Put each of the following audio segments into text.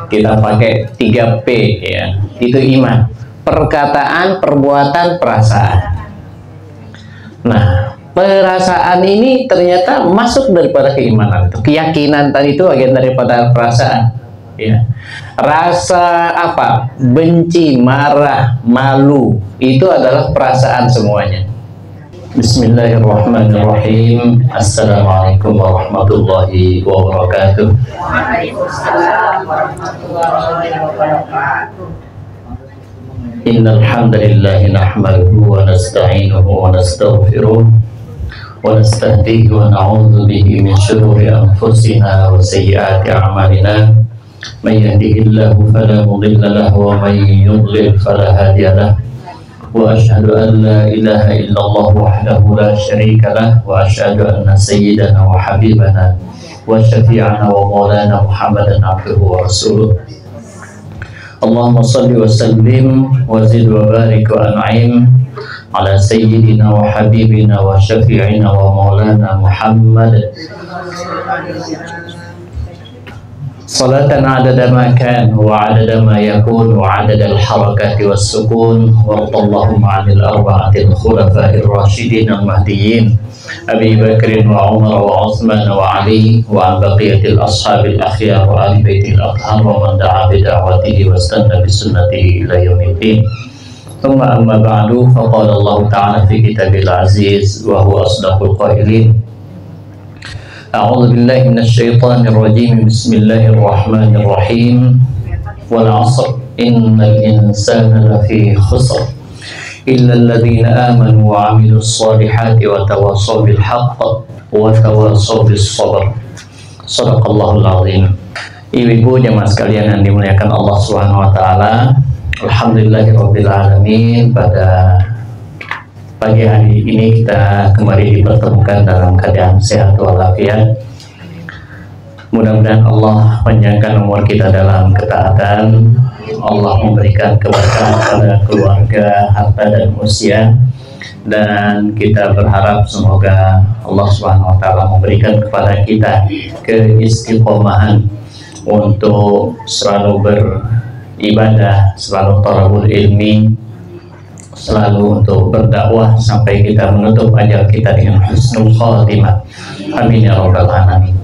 kita pakai 3P ya, itu iman: perkataan, perbuatan, perasaan. Nah, perasaan ini ternyata masuk daripada keimanan. Keyakinan tadi itu bagian daripada perasaan ya. Rasa apa? Benci, marah, malu, itu adalah perasaan semuanya. Bismillahirrahmanirrahim. Assalamualaikum warahmatullahi wabarakatuh. Waalaikumsalam warahmatullahi wabarakatuh. Innal hamdalillah nahmaduhu wa nasta'inuhu wa nastaghfiruh wa nastahdihi wa na'udzu bihi min shururi anfusina wa sayyiati a'malina. May yahdihillahu fala mudilla lahu wa may yudlil fala hadiya lahu. Wa asyhadu an la ilaha illallah wahdahu la syarika lah wa asyhadu anna sayyidana wa habibana wa syafi'ana wa maulana Muhammadan abduhu wa rasuluh. Allahumma salli wa sallim wa zid wa barik wa an'im ala sayyidina wa habibina wa syafi'ina wa maulana Muhammad salatan adada ma kan wa adada ma yakun wa adada al-harakati was-sukun wa radallahumma 'anil arba'atil khulafa'ir rasyidin al-mahdiyyin Abi Bakrin wa Umar wa Uthman wa Ali wa an baqiyatil ashabil akhyar wa ahli baitil athhar wa man da'a bi da'watihi wa istanna bi sunnatihi ila yaumiddin. Thumma amma ba'du, faqala Allah ta'ala fi kitabil aziz wa huwa asdaqul qailin. A'udzu billahi minasy syaithanir rajim. Bismillahirrahmanirrahim. Wal 'ashr innal insana lafi khusr illa alladhina amanu wa 'amilus solihati wa tawassaw bil haqq wa tawassaw bis sabr. Shadaqallahul azim. Ibu-ibu jemaah sekalian yang dimuliakan Allah Subhanahu wa taala, alhamdulillahirabbil alamin. Pada pagi hari ini kita kembali dipertemukan dalam keadaan sehat walafiat. Mudah-mudahan Allah panjangkan umur kita dalam ketaatan. Allah memberikan keberkahan pada keluarga, harta dan usia, dan kita berharap semoga Allah Subhanahu wa taala memberikan kepada kita keistiqomahan untuk selalu beribadah, selalu thalabul ilmi, selalu untuk berdakwah sampai kita menutup ajal kita dengan husnul khatimah. Amin ya rabbal alamin.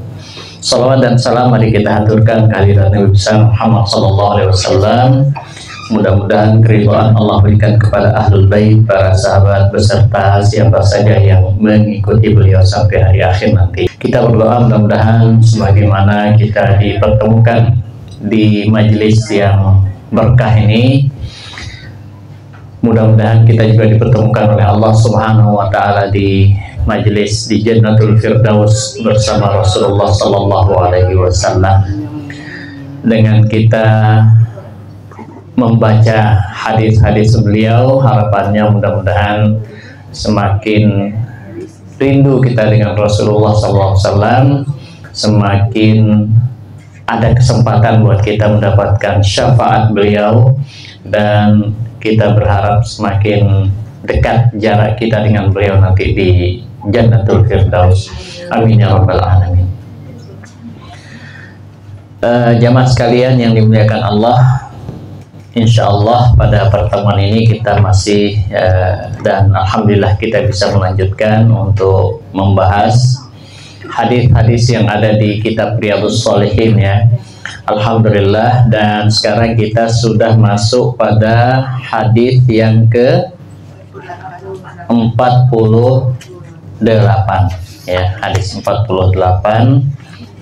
Salawat dan salam mari kita haturkan kehadirat Nabi besar Muhammad sallallahu alaihi wasallam. Mudah-mudahan keridhaan Allah berikan kepada ahlul bait, para sahabat beserta siapa saja yang mengikuti beliau sampai hari akhir nanti. Kita berdoa mudah-mudahan sebagaimana kita dipertemukan di majelis yang berkah ini, mudah-mudahan kita juga dipertemukan oleh Allah Subhanahu wa taala di majelis di Jannatul Firdaus bersama Rasulullah sallallahu alaihi wasallam, dengan kita membaca hadis-hadis beliau. Harapannya mudah-mudahan semakin rindu kita dengan Rasulullah sallallahu alaihi wasallam, semakin ada kesempatan buat kita mendapatkan syafaat beliau, dan kita berharap semakin dekat jarak kita dengan beliau nanti di Jannatul Firdaus. Amin ya rabbal alamin. Jamaah sekalian yang dimuliakan Allah, insya Allah pada pertemuan ini kita masih dan alhamdulillah kita bisa melanjutkan untuk membahas hadis-hadis yang ada di kitab Riyadhus Shalihin ya. Alhamdulillah, dan sekarang kita sudah masuk pada hadis yang ke 48 ya, hadis 48.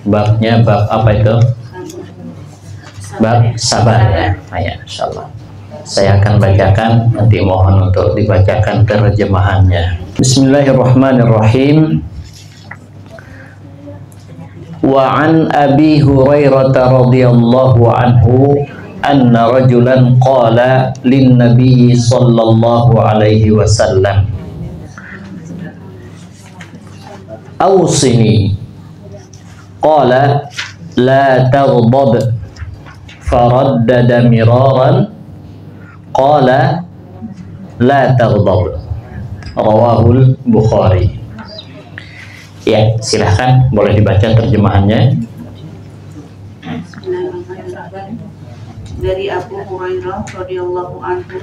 Babnya bab apa itu? Bab sabar ya. Ya, insyaallah saya akan bacakan, nanti mohon untuk dibacakan terjemahannya. Bismillahirrahmanirrahim. Wa an Abi Hurairah radhiyallahu anhu anna rajulan qala lin nabiy sallallahu alaihi wasallam awsini, qala la taghdab, faraddada miraran, qala la taghdab. Rawahul Bukhari. Ya, silahkan boleh dibaca terjemahannya. dari Abu Hurairah radhiyallahu anhu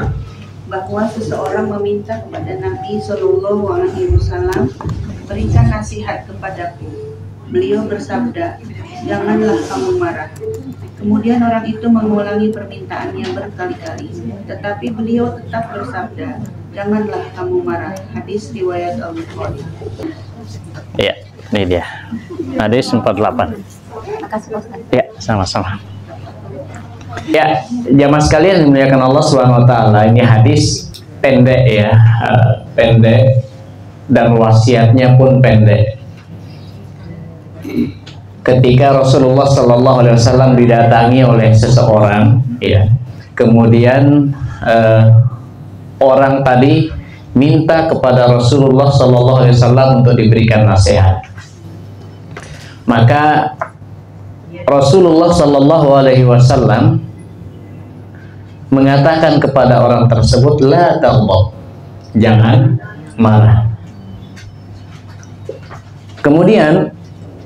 bahwa seseorang meminta kepada Nabi Shallallahu Alaihi Wasallam, berikan nasihat kepadaku. Beliau bersabda, janganlah kamu marah. Kemudian orang itu mengulangi permintaannya berkali-kali, tetapi beliau tetap bersabda, janganlah kamu marah. Hadis riwayat Al-Bukhari. Ya, ini dia. Hadis 48. Ya, sama-sama. Ya, jamaah sekalian dimuliakan Allah Subhanahu wa taala, ini hadis pendek ya, pendek dan wasiatnya pun pendek. Ketika Rasulullah Sallallahu Alaihi Wasallam didatangi oleh seseorang, ya, kemudian orang tadi minta kepada Rasulullah Sallallahu Alaihi Wasallam untuk diberikan nasihat. Maka Rasulullah Sallallahu Alaihi Wasallam mengatakan kepada orang tersebut, la taghdab, jangan marah. Kemudian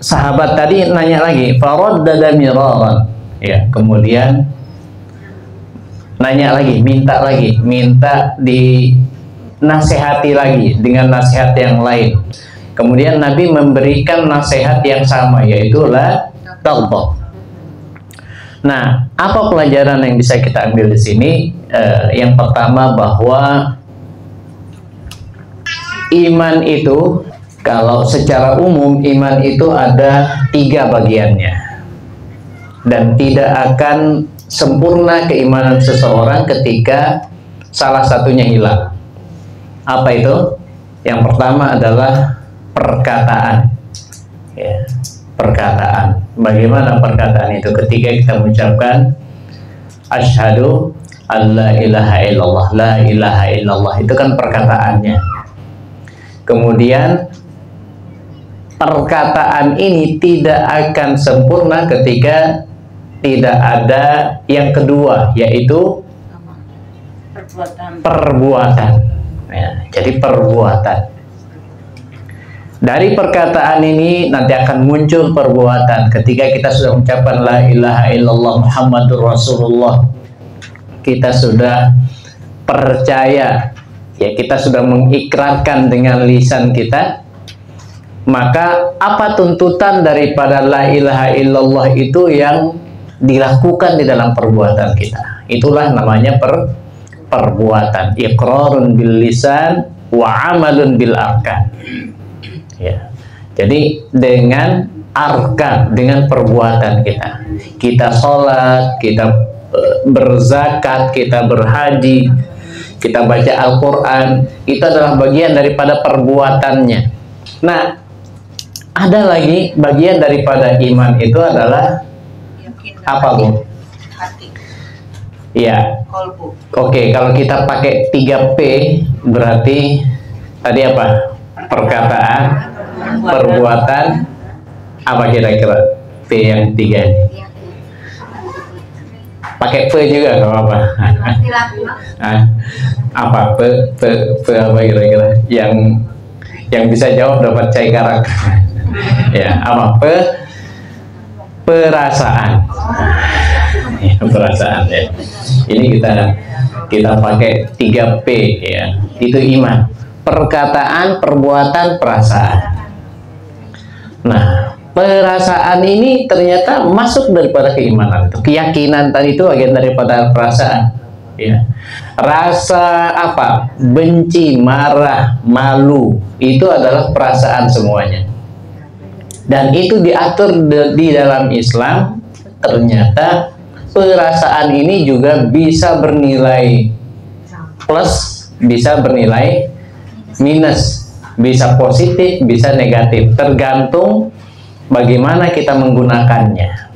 sahabat tadi nanya lagi, faraddada miraran, ya, kemudian nanya lagi, minta dinasehati lagi dengan nasihat yang lain. Kemudian Nabi memberikan nasihat yang sama, yaitu la taghdab. Nah, apa pelajaran yang bisa kita ambil di sini? Yang pertama, bahwa iman itu, kalau secara umum iman itu ada 3 bagiannya, dan tidak akan sempurna keimanan seseorang ketika salah satunya hilang. Apa itu? Yang pertama adalah perkataan, ya, perkataan. Bagaimana perkataan itu? Ketika kita mengucapkan asyhadu alla ilaha illallah, la ilaha illallah, itu kan perkataannya. Kemudian perkataan ini tidak akan sempurna ketika tidak ada yang kedua, yaitu perbuatan. Ya, jadi perbuatan. Dari perkataan ini nanti akan muncul perbuatan. Ketika kita sudah mengucapkan la ilaha illallah Muhammadur Rasulullah, kita sudah percaya, ya, kita sudah mengikrarkan dengan lisan kita. Maka apa tuntutan daripada la ilaha illallah itu yang dilakukan di dalam perbuatan kita? Itulah namanya perbuatan. Iqrarun bil lisan wa amalun bil arkan. Ya. Jadi dengan arkan, dengan perbuatan kita sholat, kita berzakat, kita berhaji, kita baca Al-Quran, itu adalah bagian daripada perbuatannya. Nah, ada lagi bagian daripada iman itu adalah apa, Bu? Hati. Ya. Kolbu. Oke, kalau kita pakai 3P berarti tadi apa? Perkataan, perbuatan, apa kira-kira P yang 3 ini? Pakai P juga nggak apa-apa. Apa P apa kira-kira? Yang bisa jawab dapat cai karak. Ya, apa perasaan. Ya, perasaan, ya. Ini kita pakai 3P, ya. Itu iman. Perkataan, perbuatan, perasaan. Nah, perasaan ini ternyata masuk daripada keimanan itu. Keyakinan tadi itu bagian daripada perasaan, ya. Rasa apa? Benci, marah, malu, itu adalah perasaan semuanya. Dan itu diatur di dalam Islam. Ternyata perasaan ini juga bisa bernilai plus, bisa bernilai minus, bisa positif, bisa negatif, tergantung bagaimana kita menggunakannya.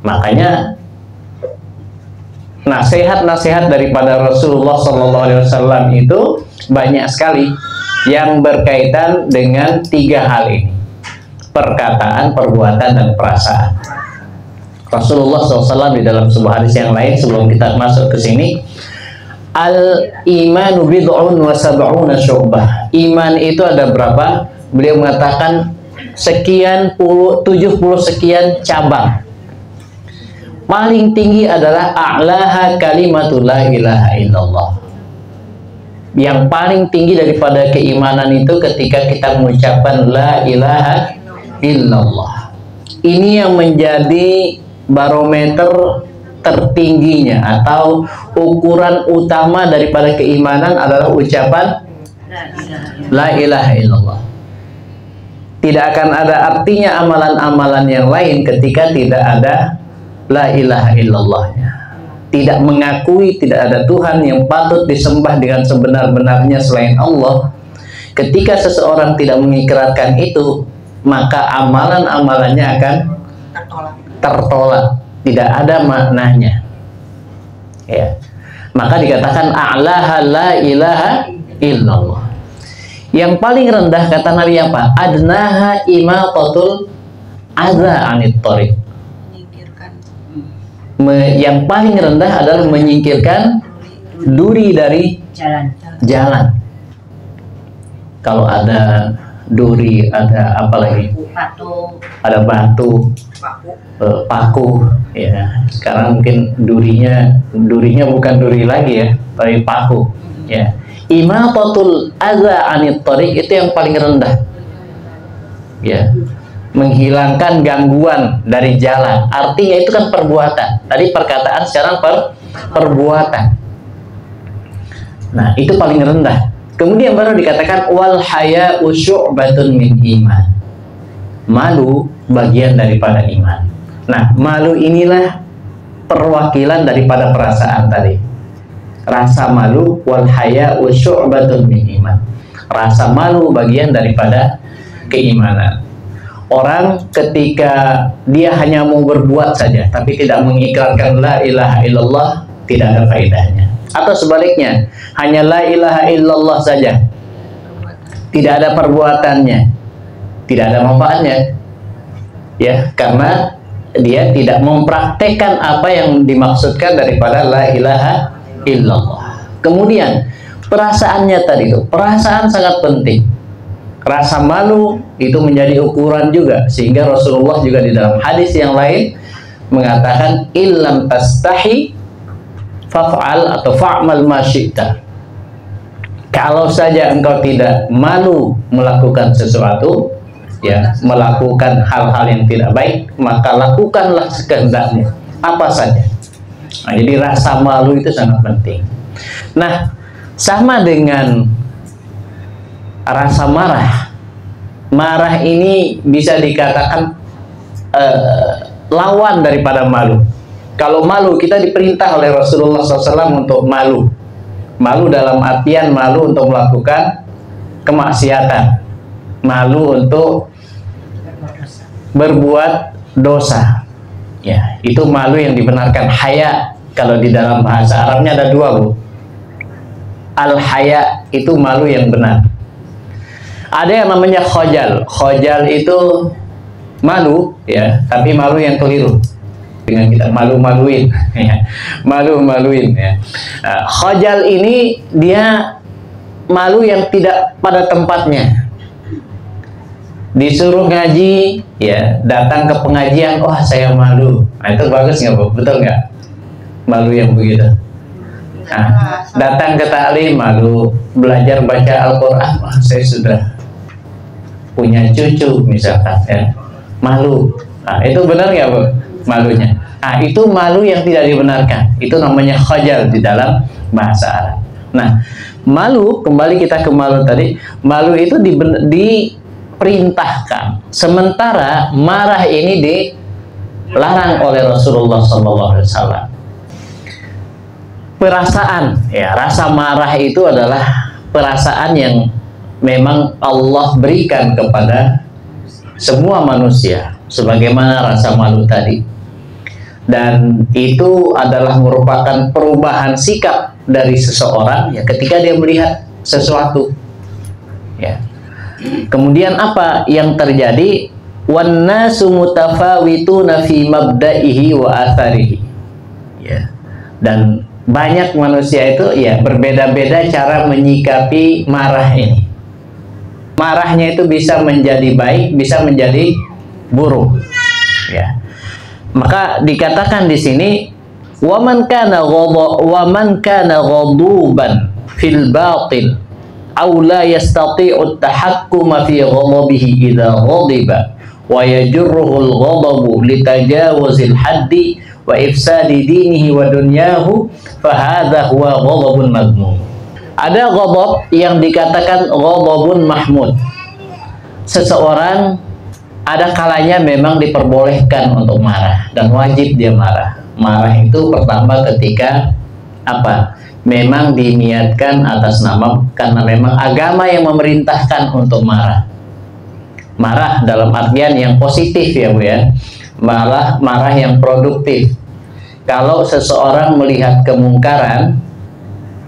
Makanya nasihat-nasihat daripada Rasulullah SAW itu banyak sekali yang berkaitan dengan 3 hal ini: perkataan, perbuatan, dan perasaan. Rasulullah SAW di dalam sebuah hadis yang lain, sebelum kita masuk ke sini, al-imanu bid'un wa sab'una syu'bah. Iman itu ada berapa? Beliau mengatakan 70 sekian cabang. paling tinggi adalah a'laha kalimatul la ilaha illallah. Yang paling tinggi daripada keimanan itu ketika kita mengucapkan la ilaha illallah. Ini yang menjadi barometer tertingginya atau ukuran utama daripada keimanan adalah ucapan la ilaha illallah. Tidak akan ada artinya amalan-amalan yang lain ketika tidak ada la ilaha illallahnya. Tidak mengakui tidak ada Tuhan yang patut disembah dengan sebenar-benarnya selain Allah. Ketika seseorang tidak mengikrarkan itu, maka amalan-amalannya akan tertolak, tidak ada maknanya. Ya. Maka dikatakan a'laha la ilaha illallah. Yang paling rendah kata Nabi apa? Adnaha imatatul adza anit thariq. Yang paling rendah adalah menyingkirkan duri dari jalan. Kalau ada duri, ada apa lagi? Ada batu, paku. Ya, sekarang mungkin durinya bukan duri lagi ya, tapi paku. Ya, imatatul adza anit thariq itu yang paling rendah. Ya, menghilangkan gangguan dari jalan. Artinya itu kan perbuatan. Tadi perkataan, sekarang perbuatan. Nah, itu paling rendah. Kemudian baru dikatakan wal haya'u syu'batun min iman. Malu bagian daripada iman. Nah, malu inilah perwakilan daripada perasaan tadi. Rasa malu, wal haya'u syu'batun min iman. Rasa malu bagian daripada keimanan. Orang ketika dia hanya mau berbuat saja tapi tidak mengikrarkan la ilaha illallah, tidak ada faedahnya. Atau sebaliknya, hanya la ilaha illallah saja, tidak ada perbuatannya, tidak ada manfaatnya. Ya, karena dia tidak mempraktekkan apa yang dimaksudkan daripada la ilaha illallah. Kemudian perasaannya tadi itu, perasaan sangat penting. Rasa malu itu menjadi ukuran juga, sehingga Rasulullah juga di dalam hadis yang lain mengatakan illam tastahi faf'al atau fa'mal ma syi'ta. Kalau saja engkau tidak malu melakukan sesuatu, ya, melakukan hal-hal yang tidak baik, maka lakukanlah sekehendakmu, apa saja. Nah, jadi rasa malu itu sangat penting. Nah, sama dengan rasa marah. Marah ini bisa dikatakan lawan daripada malu. Kalau malu, kita diperintah oleh Rasulullah SAW untuk malu. Malu dalam artian malu untuk melakukan kemaksiatan, malu untuk berbuat dosa. Ya, itu malu yang dibenarkan. Haya, kalau di dalam bahasa Arabnya ada dua, Bu. Al-haya itu malu yang benar. Ada yang namanya khojal. Khojal itu malu, ya, tapi malu yang keliru. Dengan kita malu-maluin, ya. Malu-maluin, ya. Khojal ini dia malu yang tidak pada tempatnya. Disuruh ngaji, ya, datang ke pengajian, wah saya malu. Nah, itu bagus nggak, Bu? Betul nggak? Malu yang begitu. Nah, datang ke taklim malu, belajar baca Al-Quran, wah saya sudah punya cucu misalkan, ya, malu. Nah, itu benar nggak, Bu? Malunya. Nah, itu malu yang tidak dibenarkan. Itu namanya khajal di dalam bahasa Arab. Nah, malu, kembali kita ke malu tadi. Malu itu diperintahkan. Sementara marah ini dilarang oleh Rasulullah SAW. Perasaan, ya, rasa marah itu adalah perasaan yang memang Allah berikan kepada semua manusia, sebagaimana rasa malu tadi. Dan itu adalah merupakan perubahan sikap dari seseorang, ya, ketika dia melihat sesuatu, ya. Kemudian apa yang terjadi? Wan nasu mutafawituna fi mabda'ihi wa atharihi. Ya. Dan banyak manusia itu, ya, berbeda-beda cara menyikapi marah ini. Marahnya itu bisa menjadi baik, bisa menjadi buruk, ya. Maka dikatakan di sini waman kana ghadaban fil batil aw la yastati'u at-tahakkuma fi ghadabihi idza ghadiba wa yajurruhu al-ghadabu litajawuzil haddi wa ifsadi dinihi wa dunyahu fa hadha huwa ghadabun madmum. Ada ghadab yang dikatakan ghadabun mahmud. Seseorang ada kalanya memang diperbolehkan untuk marah dan wajib dia marah. Marah itu pertama ketika apa? Memang diniatkan atas nama karena memang agama yang memerintahkan untuk marah. Marah dalam artian yang positif ya Bu ya. Marah yang produktif. Kalau seseorang melihat kemungkaran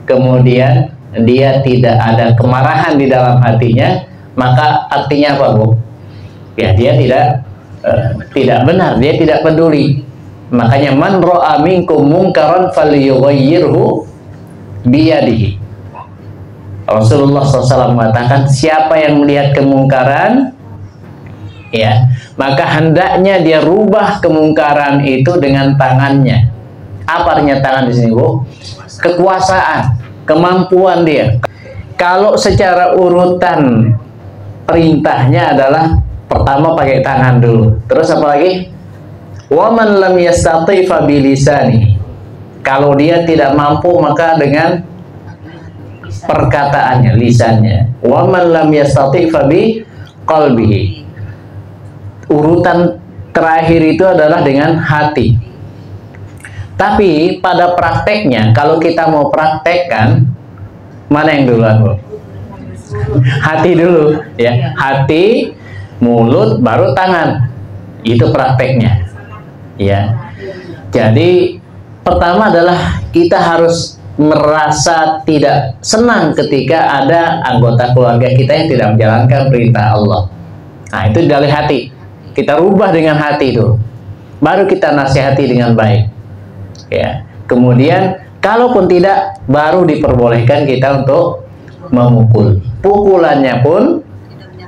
kemudian dia tidak ada kemarahan di dalam hatinya, maka artinya apa Bu? Ya dia tidak benar, dia tidak peduli. Makanya man ra'a minkum munkaran falyughayyirhu biyadihi. Rasulullah SAW mengatakan siapa yang melihat kemungkaran ya, maka hendaknya dia rubah kemungkaran itu dengan tangannya. Apa artinya tangan di sini Bu? Kekuasaan, kemampuan dia. Kalau secara urutan perintahnya adalah pertama pakai tangan dulu. Terus apa lagi? Wa man lam yastati fa bilisani. Kalau dia tidak mampu maka dengan perkataannya, lisannya. Wa man lam yastati fa bi qalbihi. Urutan terakhir itu adalah dengan hati. Tapi pada prakteknya kalau kita mau praktekkan mana yang duluan Bu? Hati dulu ya. Hati, mulut, baru tangan. Itu prakteknya. Ya. Jadi pertama adalah kita harus merasa tidak senang ketika ada anggota keluarga kita yang tidak menjalankan perintah Allah. Nah, itu dari hati. Kita rubah dengan hati itu. Baru kita nasihati dengan baik. Ya. Kemudian, kalaupun tidak, baru diperbolehkan kita untuk memukul. Pukulannya pun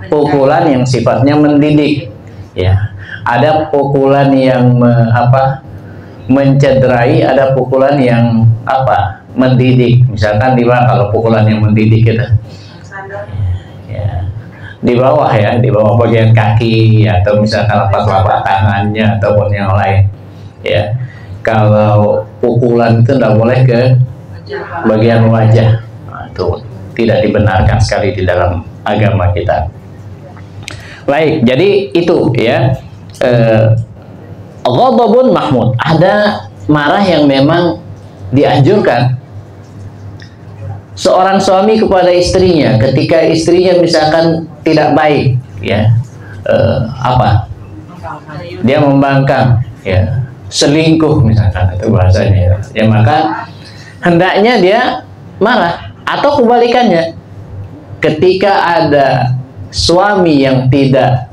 pukulan yang sifatnya mendidik. Ya. Ada pukulan yang mencederai, ada pukulan yang mendidik. Misalkan di bawah, kalau pukulan yang mendidik kita ya, di bawah ya, di bawah bagian kaki atau misalkan telapak tangannya ataupun yang lain ya. Kalau pukulan itu tidak boleh ke bagian wajah. Nah, itu tidak dibenarkan sekali di dalam agama kita. Baik, jadi itu ya, ghadabun mahmud. Ada marah yang memang dianjurkan. Seorang suami kepada istrinya ketika istrinya misalkan tidak baik ya, dia membangkang ya, selingkuh misalkan, itu bahasanya ya, maka hendaknya dia marah. Atau kebalikannya, ketika ada suami yang tidak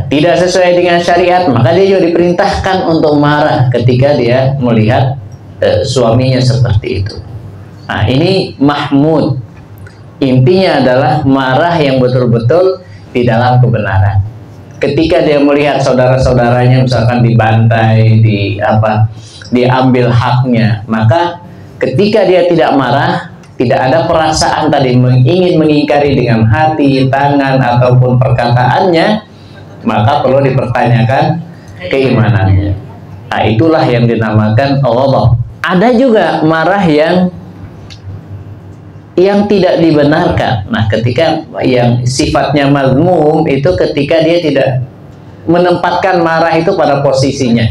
tidak sesuai dengan syariat, maka dia juga diperintahkan untuk marah ketika dia melihat suaminya seperti itu. Nah, ini mahmud. Intinya adalah marah yang betul-betul di dalam kebenaran. Ketika dia melihat saudara-saudaranya misalkan dibantai, diambil haknya, maka ketika dia tidak marah, tidak ada perasaan tadi ingin mengingkari dengan hati, tangan ataupun perkataannya, maka perlu dipertanyakan keimanannya. Nah, itulah yang dinamakan ghadab. Ada juga marah yang tidak dibenarkan. Nah, ketika yang sifatnya mazmum itu ketika dia tidak menempatkan marah itu pada posisinya.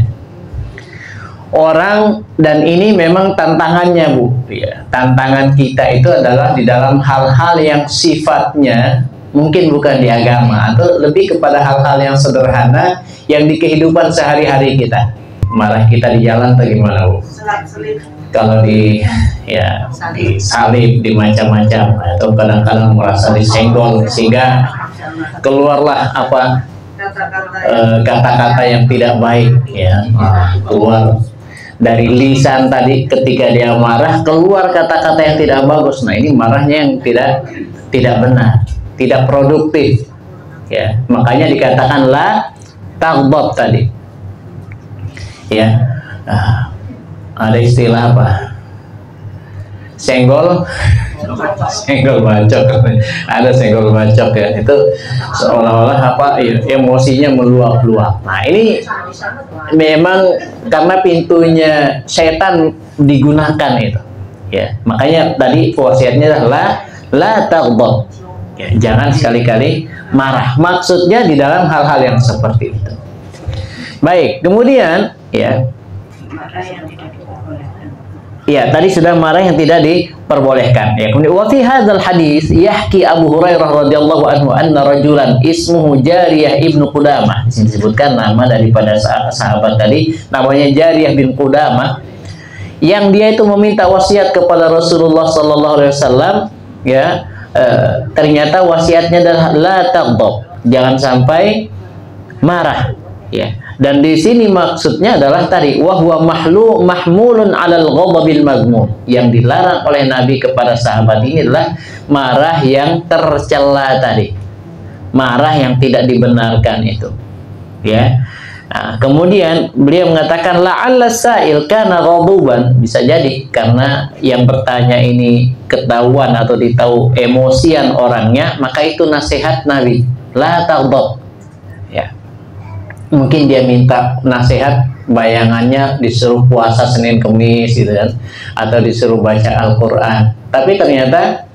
Orang, dan ini memang tantangannya Bu ya, tantangan kita itu adalah di dalam hal-hal yang sifatnya mungkin bukan di agama, atau lebih kepada hal-hal yang sederhana yang di kehidupan sehari-hari kita. Marah kita di jalan atau gimana Bu? Kalau disalib, di macam-macam, atau kadang-kadang merasa disenggol sehingga keluarlah kata-kata yang tidak baik ya, keluar dari lisan tadi. Ketika dia marah keluar kata-kata yang tidak bagus. Nah, ini marahnya yang tidak benar, tidak produktif ya. Makanya dikatakan la taghdab tadi. Ya. Ada istilah apa? Senggol bacok. Ada senggol bacok ya. Itu seolah-olah apa ya, emosinya meluap-luap. Nah, ini memang karena pintunya setan digunakan itu. Ya, makanya tadi wasiatnya adalah la taghdab. Ya, jangan sekali-kali marah. Maksudnya di dalam hal-hal yang seperti itu. Baik, kemudian ya. Ya, tadi sudah marah yang tidak diperbolehkan. Ya, kemudian wa fi hadzal hadis yahki Abu Hurairah radhiyallahu anhu anna rajulan ismuhu Jariyah ibnu Qudamah. Di sini disebutkan nama daripada sahabat tadi, namanya Jariyah bin Qudamah, yang dia itu meminta wasiat kepada Rasulullah sallallahu alaihi wasallam, ya. Ternyata wasiatnya adalah la taghdab, jangan sampai marah, ya. Dan di sini maksudnya adalah tadi wahwa mahmulun 'alal ghadabil mazmum. Yang dilarang oleh Nabi kepada sahabat ini adalah marah yang tercela tadi. Marah yang tidak dibenarkan itu. Ya. Nah, kemudian beliau mengatakan la'alla sa'il kana ghadaban, bisa jadi karena yang bertanya ini ketahuan atau ditahu emosian orangnya, maka itu nasihat Nabi, la taghdab. Ya. Mungkin dia minta nasihat, bayangannya disuruh puasa Senin Kemis gitu kan, atau disuruh baca Al-Quran, tapi ternyata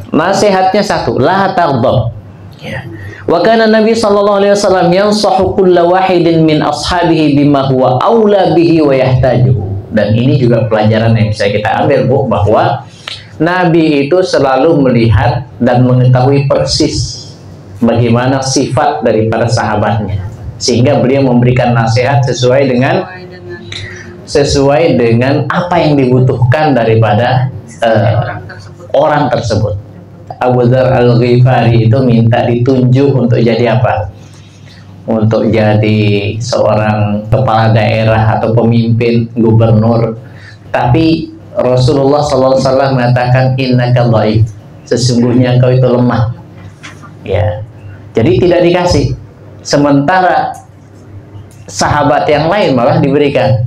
nasihatnya satu, la taghdab. Ya. Wa kana Nabi sallallahu alaihi wasallam yansahu kulla wahidin min ashabihi bima huwa aula bihi wa yahtaju. Dan ini juga pelajaran yang bisa kita ambil, Bu, bahwa Nabi itu selalu melihat dan mengetahui persis bagaimana sifat daripada sahabatnya, sehingga beliau memberikan nasihat sesuai dengan apa yang dibutuhkan daripada orang tersebut. Abu Dzar Al-Ghifari itu minta ditunjuk untuk jadi apa? Untuk jadi seorang kepala daerah atau pemimpin, gubernur. Tapi Rasulullah SAW mengatakan innaka dhaif, sesungguhnya engkau itu lemah. Ya. Jadi tidak dikasih. Sementara sahabat yang lain malah diberikan.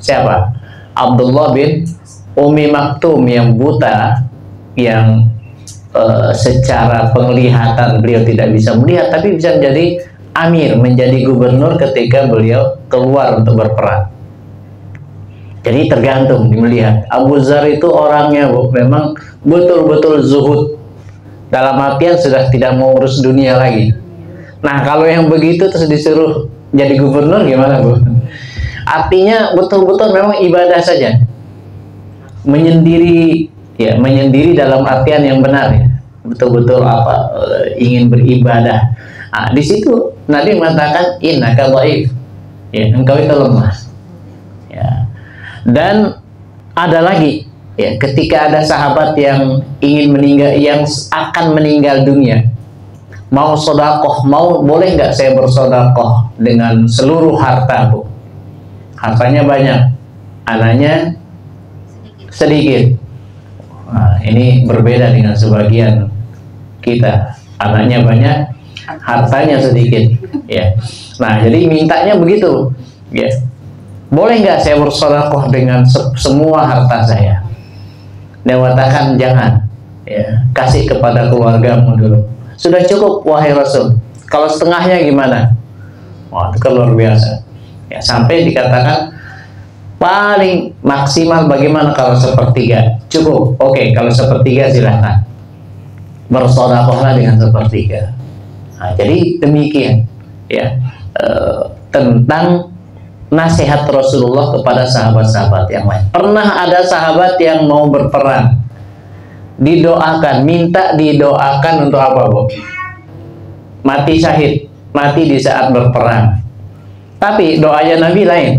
Siapa? Abdullah bin Umi Maktum yang buta, yang secara penglihatan beliau tidak bisa melihat, tapi bisa menjadi amir, menjadi gubernur ketika beliau keluar untuk berperang. Jadi tergantung melihat. Abu Dzar itu orangnya, Bu, memang betul-betul zuhud, dalam artian sudah tidak mau urus dunia lagi. Nah, kalau yang begitu terus disuruh jadi gubernur gimana, Bu? Artinya betul-betul memang ibadah saja, menyendiri, ya, menyendiri dalam artian yang benar, ya. Betul-betul apa, ingin beribadah. Nah, di situ Nabi mengatakan innaka dhaif, ya, engkau itu lemah. Ya. Dan ada lagi, ya, ketika ada sahabat yang ingin meninggal, yang akan meninggal dunia, mau sodakoh, boleh nggak saya bersodakoh dengan seluruh harta, Bu? Hartanya banyak, anaknya sedikit. Nah, ini berbeda dengan sebagian kita, anaknya banyak, hartanya sedikit, ya. Nah, jadi mintanya begitu, ya. Boleh nggak saya bersedekah dengan semua harta saya? Dia mengatakan jangan, ya, kasih kepada keluargamu dulu. Sudah cukup, wahai Rasul. Kalau setengahnya gimana? Wah, itu luar biasa. Ya, sampai dikatakan paling maksimal bagaimana kalau sepertiga? Cukup. Oke, kalau sepertiga silahkan. Bersedekahlah dengan sepertiga. Nah, jadi demikian, ya, tentang nasihat Rasulullah kepada sahabat-sahabat yang lain. Pernah ada sahabat yang mau berperang, didoakan, minta didoakan untuk apa, Bu? Mati syahid, mati di saat berperang. Tapi doanya Nabi lain.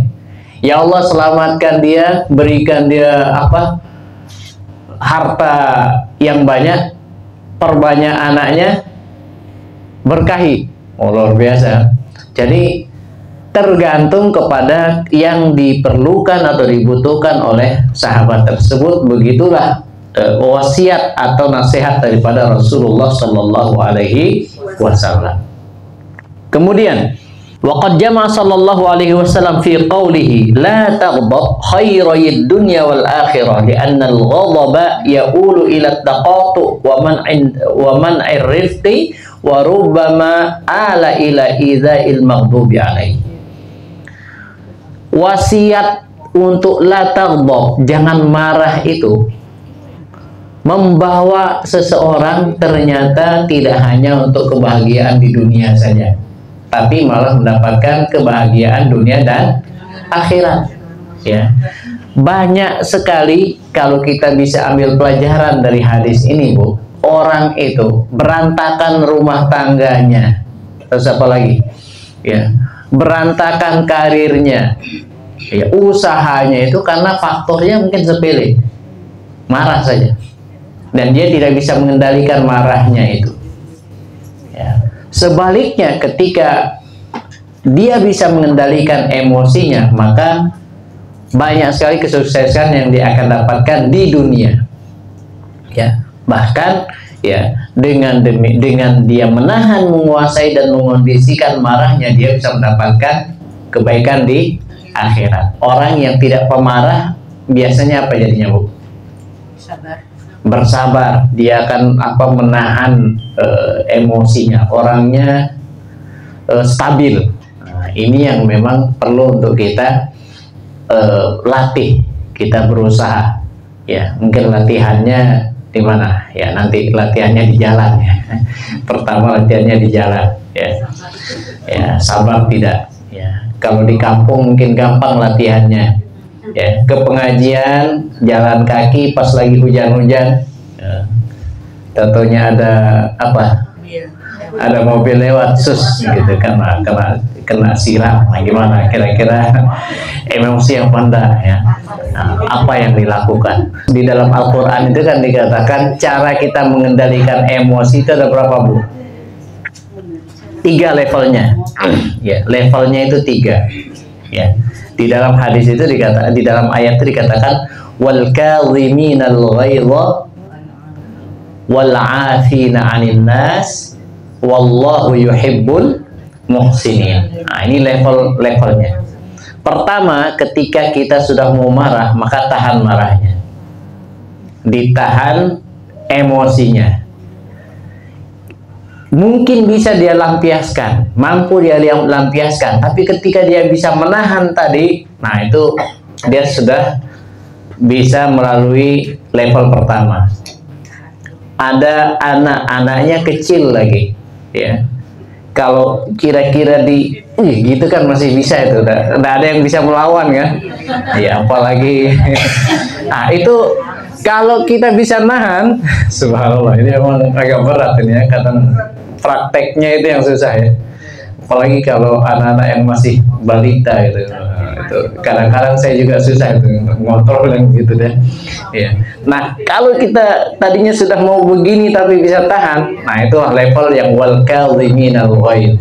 Ya Allah, selamatkan dia, berikan dia apa? Harta yang banyak, perbanyak anaknya, berkahi. Oh, luar biasa. Jadi tergantung kepada yang diperlukan atau dibutuhkan oleh sahabat tersebut. Begitulah wasiat atau nasihat daripada Rasulullah Shallallahu Alaihi Wasallam. Kemudian waqad jama'a sallallahu alaihi wasallam fi qawlihi la taghdab khairayid dunya wal akhirah li'anna al-ghadaba ya'ulu ila at-taqatu wa man'ir rifqi wa rubbama ala ila idza'il maghdubi alaihi. Wasiat untuk la taghdab, jangan marah, itu membawa seseorang ternyata tidak hanya untuk kebahagiaan di dunia saja, tapi malah mendapatkan kebahagiaan dunia dan akhirat. Ya, banyak sekali kalau kita bisa ambil pelajaran dari hadis ini, Bu. Orang itu berantakan rumah tangganya, terus apa lagi? Ya, berantakan karirnya, ya, usahanya itu karena faktornya mungkin sepele, marah saja, dan dia tidak bisa mengendalikan marahnya itu. Ya. Sebaliknya, ketika dia bisa mengendalikan emosinya, maka banyak sekali kesuksesan yang dia akan dapatkan di dunia. Ya, bahkan ya dengan dia menahan, menguasai dan mengondisikan marahnya, dia bisa mendapatkan kebaikan di akhirat. Orang yang tidak pemarah biasanya apa jadinya, Bu? Sabar. Bersabar, dia akan menahan emosinya, orangnya stabil. Nah, ini yang memang perlu untuk kita latih, kita berusaha. Ya, mungkin latihannya di mana? Ya, nanti latihannya di jalan. Ya. Pertama latihannya di jalan. Ya, ya, sabar tidak. Ya, kalau di kampung mungkin gampang latihannya. Ya, ke pengajian jalan kaki pas lagi hujan-hujan, ya, tentunya ada apa? Ada mobil lewat, sus gitu kan, kena siram. Nah, gimana kira-kira emosi yang pandai, ya? Nah, apa yang dilakukan di dalam Al-Quran itu kan dikatakan cara kita mengendalikan emosi itu ada berapa, Bu? 3 levelnya. Ya, levelnya itu 3. Ya. Di dalam hadis itu dikatakan, di dalam ayat itu dikatakan wal kadhiminal ghaidha wal 'afina 'anil nas wallahu yuhibbul muhsinin. Nah, ini levelnya. Pertama, ketika kita sudah mau marah, maka tahan marahnya. Ditahan emosinya. Mungkin bisa dia lampiaskan, mampu dia lampiaskan, tapi ketika dia bisa menahan tadi, nah itu dia sudah bisa melalui level pertama. Ada anak-anaknya kecil lagi, ya. Kalau kira-kira gitu kan masih bisa itu, nggak ada yang bisa melawan kan? Ya apalagi, nah itu. Kalau kita bisa nahan, subhanallah, ini emang agak berat ini ya, kadang prakteknya itu yang susah ya. Apalagi kalau anak-anak yang masih balita gitu, itu kadang-kadang saya juga susah itu ngontrol yang gitu deh. Ya. Nah, kalau kita tadinya sudah mau begini tapi bisa tahan, nah itu level yang wal kadhiminal ghaidh.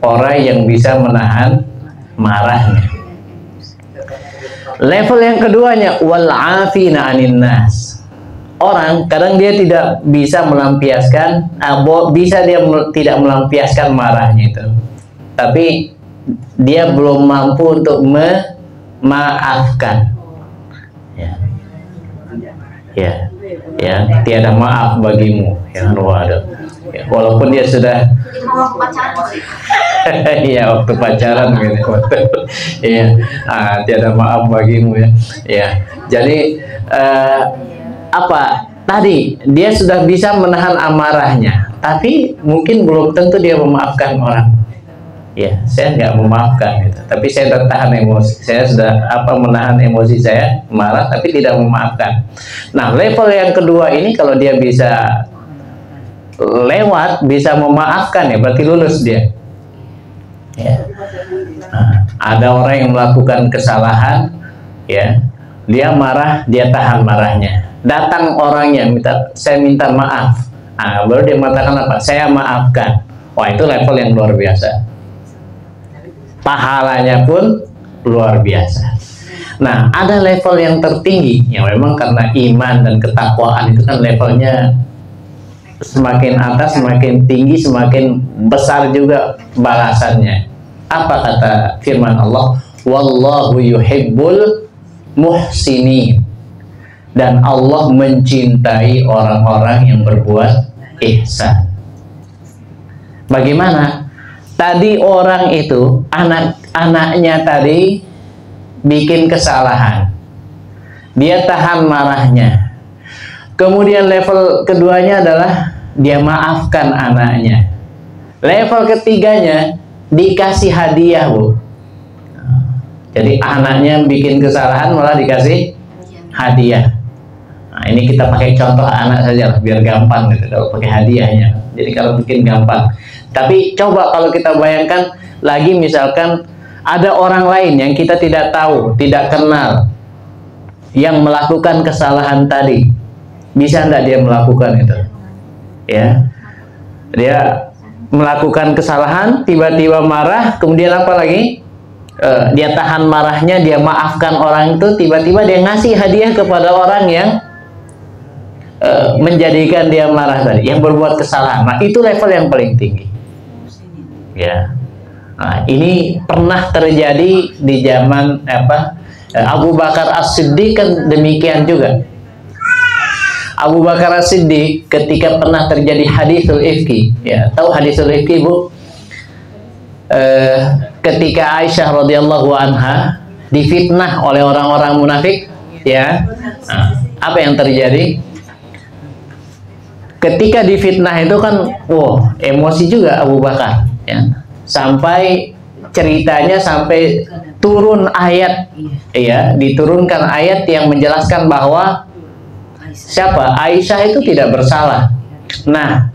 Orang yang bisa menahan marahnya. Level yang keduanya wal 'afina 'anin nas. Orang kadang dia tidak bisa melampiaskan, bisa dia tidak melampiaskan marahnya itu, tapi dia belum mampu untuk memaafkan. Ya, tiada maaf bagimu, ya waduh. Ya, walaupun dia sudah ya waktu pacaran gitu, ya, tiada maaf bagimu ya. Ya, jadi tadi dia sudah bisa menahan amarahnya, tapi mungkin belum tentu dia memaafkan orang. Ya, saya nggak memaafkan gitu, tapi saya tertahan emosi. Saya sudah menahan emosi saya, marah tapi tidak memaafkan. Nah, level yang kedua ini kalau dia bisa lewat, bisa memaafkan, ya berarti lulus dia. Ya. Nah, ada orang yang melakukan kesalahan, ya, dia marah, dia tahan marahnya. Datang orangnya saya minta maaf, baru dia mengatakan apa? Saya maafkan. Wah, itu level yang luar biasa. Pahalanya pun luar biasa. Nah, ada level yang tertinggi yang memang karena iman dan ketakwaan itu kan levelnya semakin atas, semakin tinggi, semakin besar juga balasannya. Apa kata firman Allah? Wallahu yuhibbul muhsinin. Dan Allah mencintai orang-orang yang berbuat ihsan. Bagaimana? Tadi orang itu, anak-anaknya tadi bikin kesalahan. Dia tahan marahnya. Kemudian level keduanya adalah dia maafkan anaknya. Level ketiganya dikasih hadiah, Bu. Jadi anaknya bikin kesalahan malah dikasih hadiah. Nah, ini kita pakai contoh anak saja biar gampang gitu kalau pakai hadiahnya. Jadi kalau bikin gampang. Tapi coba kalau kita bayangkan lagi, misalkan ada orang lain yang kita tidak tahu, tidak kenal, yang melakukan kesalahan tadi. Bisa enggak dia melakukan itu? Ya, dia melakukan kesalahan, tiba-tiba marah, kemudian apa lagi? Dia tahan marahnya, dia maafkan orang itu, tiba-tiba dia ngasih hadiah kepada orang yang menjadikan dia marah tadi, yang berbuat kesalahan. Nah, itu level yang paling tinggi. Ya, nah, ini pernah terjadi di zaman Abu Bakar As-Siddiq kan demikian juga. Abu Bakar As-Siddiq ketika pernah terjadi hadisul ifki, ya, tahu hadisul ifki, Bu? Ketika Aisyah radhiyallahu anha difitnah oleh orang-orang munafik, ya. Nah, apa yang terjadi? Ketika difitnah itu kan, emosi juga Abu Bakar, ya. Sampai ceritanya sampai turun ayat, ya, diturunkan ayat yang menjelaskan bahwa siapa? Aisyah itu tidak bersalah. Nah,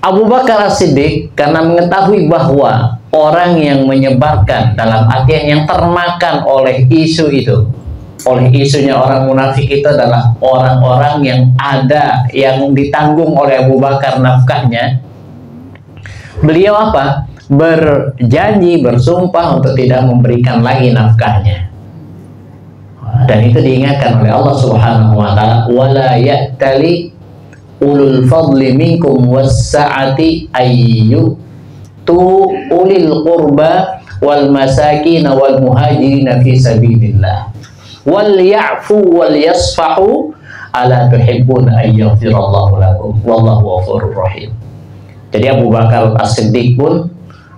Abu Bakar As-Siddiq karena mengetahui bahwa orang yang menyebarkan, dalam artian yang termakan oleh isu itu, oleh isunya orang munafik itu adalah orang-orang yang ada, yang ditanggung oleh Abu Bakar nafkahnya. Beliau apa? Berjanji, bersumpah untuk tidak memberikan lagi nafkahnya. Dan itu diingatkan oleh Allah Subhanahu wa taala, wala ya'tali ulul fadli minkum was-sa'ati ayyu tu ulil qurba wal masakin wal muhajirin fi sabilillah wal ya'fu wal yasfahu ala tuhibbuna ay yaghfirallahu lakum wallahu ghafurur rahim. Jadi Abu Bakar As-Siddiq pun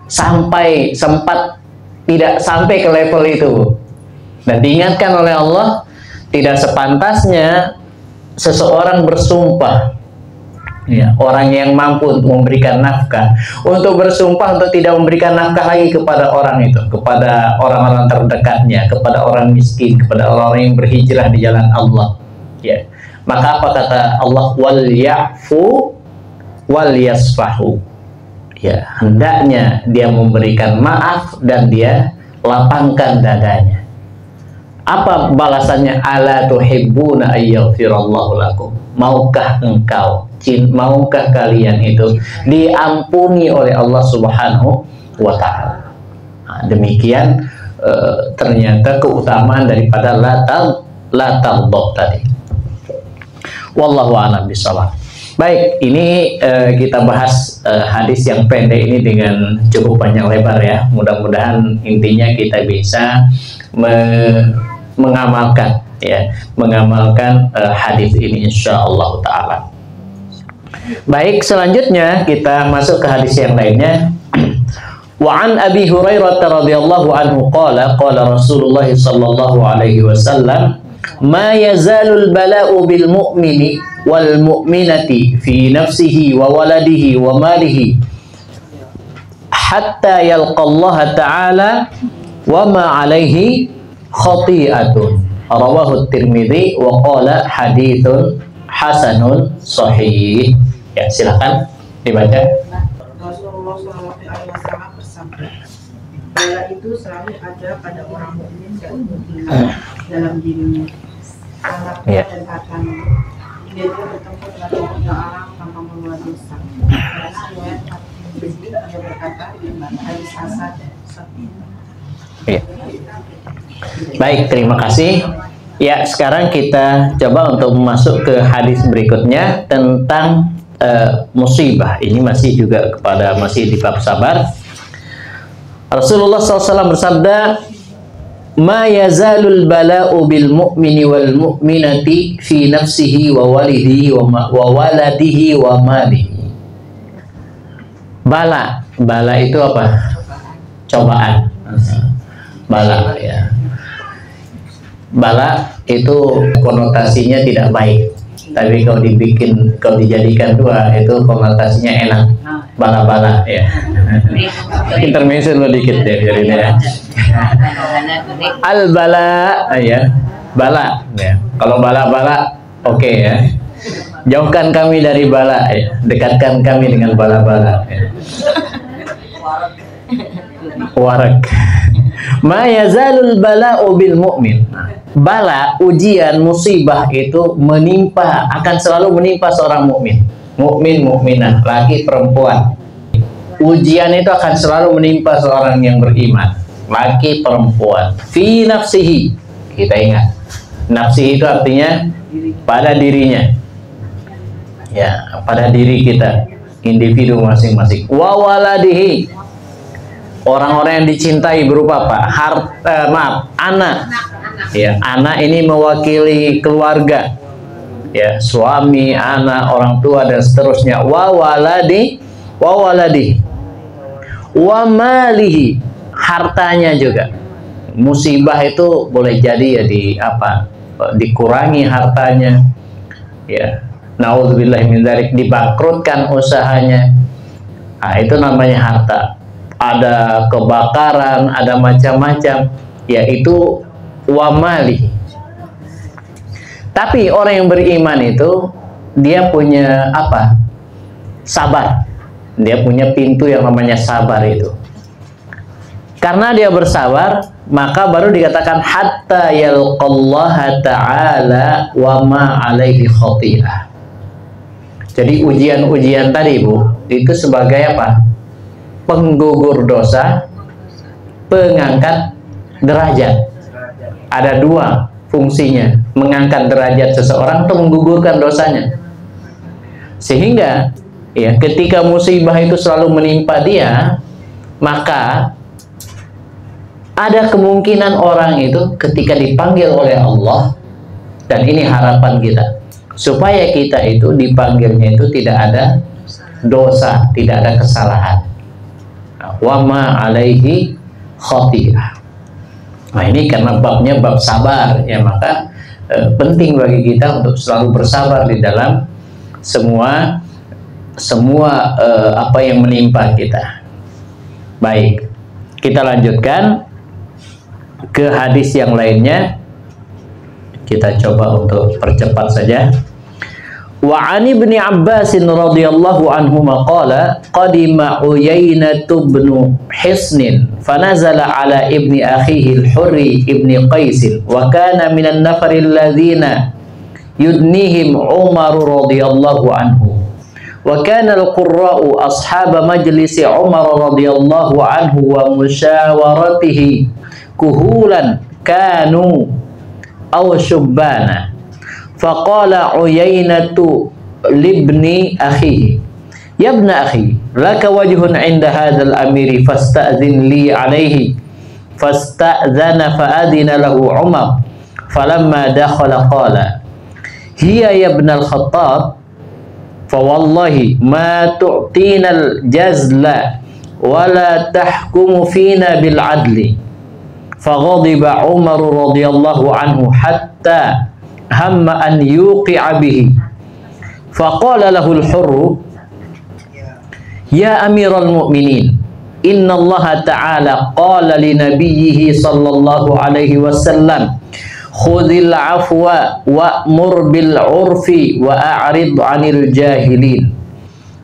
sempat tidak sampai ke level itu, dan diingatkan oleh Allah, tidak sepantasnya seseorang bersumpah, ya, orang yang mampu untuk memberikan nafkah, untuk bersumpah untuk tidak memberikan nafkah lagi kepada orang itu, kepada orang-orang terdekatnya, kepada orang miskin, kepada orang yang berhijrah di jalan Allah, ya. Maka apa kata Allah? Wal ya'fu wal yasfahu, ya, hendaknya dia memberikan maaf dan dia lapangkan dadanya. Apa balasannya? Ala tuhibbuna ayyaghfirallahu lakum. Maukah engkau, maukah kalian itu diampuni oleh Allah Subhanahu wa taala? Nah, demikian ternyata keutamaan daripada la taghdab tadi. Wallahu a'lam bishawab. Baik, ini kita bahas hadis yang pendek ini dengan cukup panjang lebar, ya. Mudah-mudahan intinya kita bisa mengamalkan, ya, mengamalkan hadis ini insyaallah taala. Baik, selanjutnya kita masuk ke hadis yang lainnya. Wa an Abi Hurairah radhiyallahu anhu qala Rasulullah sallallahu alaihi wasallam, ma yazalul bala'u bil mu'mini wal mu'minati fi nafsihi wa waladihi wa malihi hatta yalqa Allah ta'ala wa ma alaihi khati'atun. Rawahu Tirmidzi wa qala haditsun hasanun sahih. Ya, silakan dibaca. Rasulullah SAW bersabda, bala itu selalu ada pada orang mukmin dan mukminah dalam dirinya, anaknya dan hartanya. Dia bertemu dengan orang tanpa membuat dosa. Dan riwayat Tirmidzi, dia berkata, hadis hasan sahih. Ya. Baik, terima kasih. Ya, sekarang kita coba untuk masuk ke hadis berikutnya tentang musibah. Ini masih juga masih di bab sabar. Rasulullah SAW bersabda, "Ma yazalul bala'u bil mu'mini wal mu'minati fi nafsihi wa walidihi wa waladihi wa malihi." Bala itu apa? Cobaan. Bala ya. Bala itu konotasinya tidak baik. Tapi kalau dijadikan dua itu konotasinya enak. Bala-bala ya. Intermezzo dikit ya dari ini ya. Al-bala ya. Bala ya. Kalau bala-bala oke ya. Jauhkan kami dari bala ya. Dekatkan kami dengan bala-bala ya. Warak. Ma yazalul bala'u bil mu'min. Bala, ujian, musibah itu akan selalu menimpa seorang mukmin. Mukmin, mukminah, laki, perempuan. Ujian itu akan selalu menimpa seorang yang beriman, laki, perempuan. Fi nafsihi. Kita ingat. Nafsihi itu artinya pada dirinya. Ya, pada diri kita, individu masing-masing. Wa waladihi. Orang-orang yang dicintai berupa apa? Anak. Ya, anak ini mewakili keluarga. Ya, suami, anak, orang tua dan seterusnya. Wa waladi, wa malihi, hartanya juga. Musibah itu boleh jadi ya dikurangi hartanya. Ya, naudzubillah min dzalik, dibangkrutkan usahanya. Nah, itu namanya harta. Ada kebakaran, ada macam-macam, yaitu wamali. Tapi orang yang beriman itu dia punya apa? Sabar. Dia punya pintu yang namanya sabar itu. Karena dia bersabar, maka baru dikatakan hatta yalqallaha ta'ala wa ma alaihi khati'ah. Jadi ujian-ujian tadi Bu, itu sebagai apa? Penggugur dosa, pengangkat derajat. Ada dua fungsinya, mengangkat derajat seseorang atau menggugurkan dosanya. Sehingga ya, ketika musibah itu selalu menimpa dia, maka ada kemungkinan orang itu ketika dipanggil oleh Allah, dan ini harapan kita, supaya kita itu dipanggilnya itu tidak ada dosa, tidak ada kesalahan. Wa ma alaihi khati'ah. Nah, ini karena babnya bab sabar ya, maka penting bagi kita untuk selalu bersabar di dalam semua apa yang menimpa kita. Baik, kita lanjutkan ke hadis yang lainnya. Kita coba untuk percepat saja. Wa 'an Ibni Abbas radhiyallahu anhuma qala qadima Uyainah bin Hisn fanazala ala ibni akhihi al-Hurri ibni Qais wa kana minan nafari alladhina yudnihim Umar radhiyallahu anhu wa kana al-qurra'u ashab majlis Umar radhiyallahu anhu wa musyawaratihi kuhulan kanu aw syubbana. Faqala Uyainatu libni akhihi, ya ibna akhi, laka wajhun 'inda hadzal amiri fasta'zin li 'alaihi. Fasta'zana fa'adina lahu Umar. Falamma dakhala qala, hiya ya ibn al-Khattab, fa wallahi ma tu'tina al-jazla wa la tahkumu fina bil 'adli. Faghadiba Umar radhiyallahu anhu hatta hamma an yuqi'a bihi. Faqala lahu al-Hurr, ya amiral mu'minin, inna Allah ta'ala qala li nabiyhi sallallahu alaihi wasallam, khudhil afwa wa'mur bil 'urfi wa a'rid 'anil jahilin.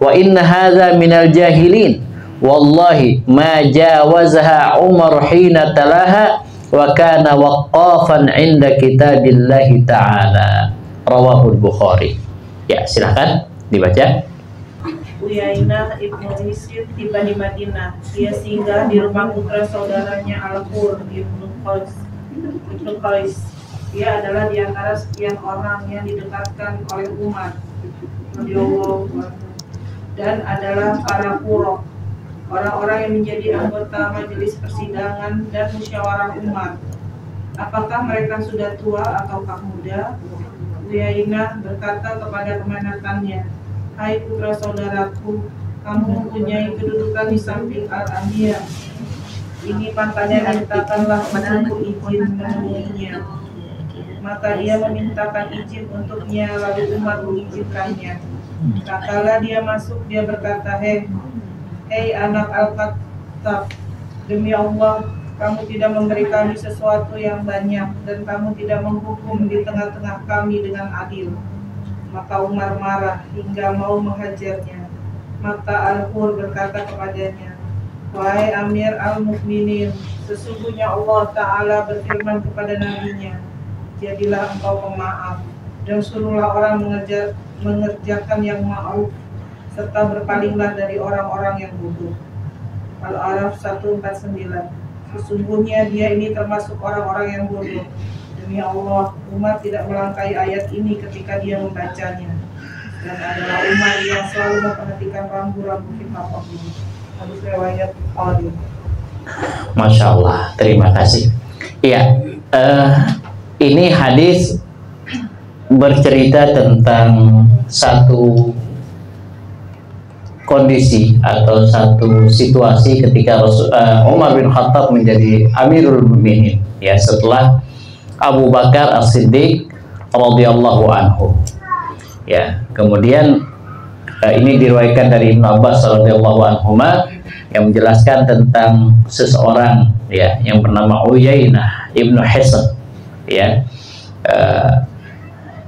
Wa inna hadha minal jahilin. Wallahi ma jawazaha Umar hina talaha wa kana waqqafan 'inda kitabillahi ta'ala. Rawahul Bukhari. Ya, silahkan dibaca. Uyainah ibnu Hisn tiba di Madinah. Dia singgah di rumah putra saudaranya Al-Hur ibnu Qais. Dia adalah di antara sekian orang yang didekatkan oleh Umar radhiyallahu anhu. dan adalah para qurra, orang-orang yang menjadi anggota majelis persidangan dan musyawarah umat. Apakah mereka sudah tua ataukah muda? Uyainah berkata kepada kemanakannya, hai putra saudaraku, kamu mempunyai kedudukan di samping Al-Amir. Ini makanya mintakanlah untukku izin menemuinya. Maka dia memintakan izin untuknya, lalu Umar mengizinkannya. Kala dia masuk, dia berkata, hei anak Al-Khattab, demi Allah, kamu tidak memberi kami sesuatu yang banyak, dan kamu tidak menghukum di tengah-tengah kami dengan adil. Maka Umar marah hingga mau menghajarnya. Maka Al-Hur berkata kepadanya, wahai Amir al-Mukminin, sesungguhnya Allah Ta'ala berfirman kepada nabinya, jadilah engkau pemaaf, dan suruhlah orang mengerjakan yang ma'ruf, serta berpalinglah dari orang-orang yang bodoh. Al-A'raf 149. Sesungguhnya dia ini termasuk orang-orang yang bodoh. Demi Allah, Umar tidak melangkai ayat ini ketika dia membacanya. Dan adalah Umar yang selalu memperhatikan rambu-rambu khilafah ini. Hadis riwayat Al-Bukhari. Masya Allah, terima kasih. Iya, ini hadis bercerita tentang satu kondisi atau satu situasi ketika Umar bin Khattab menjadi Amirul Mukminin, ya, setelah Abu Bakar As-Siddiq radhiyallahu anhu. Ya, kemudian ini diriwayatkan dari Ibnu Abbas radhiyallahu anhuma yang menjelaskan tentang seseorang, ya, yang bernama Uyainah ibnu Hisn, ya.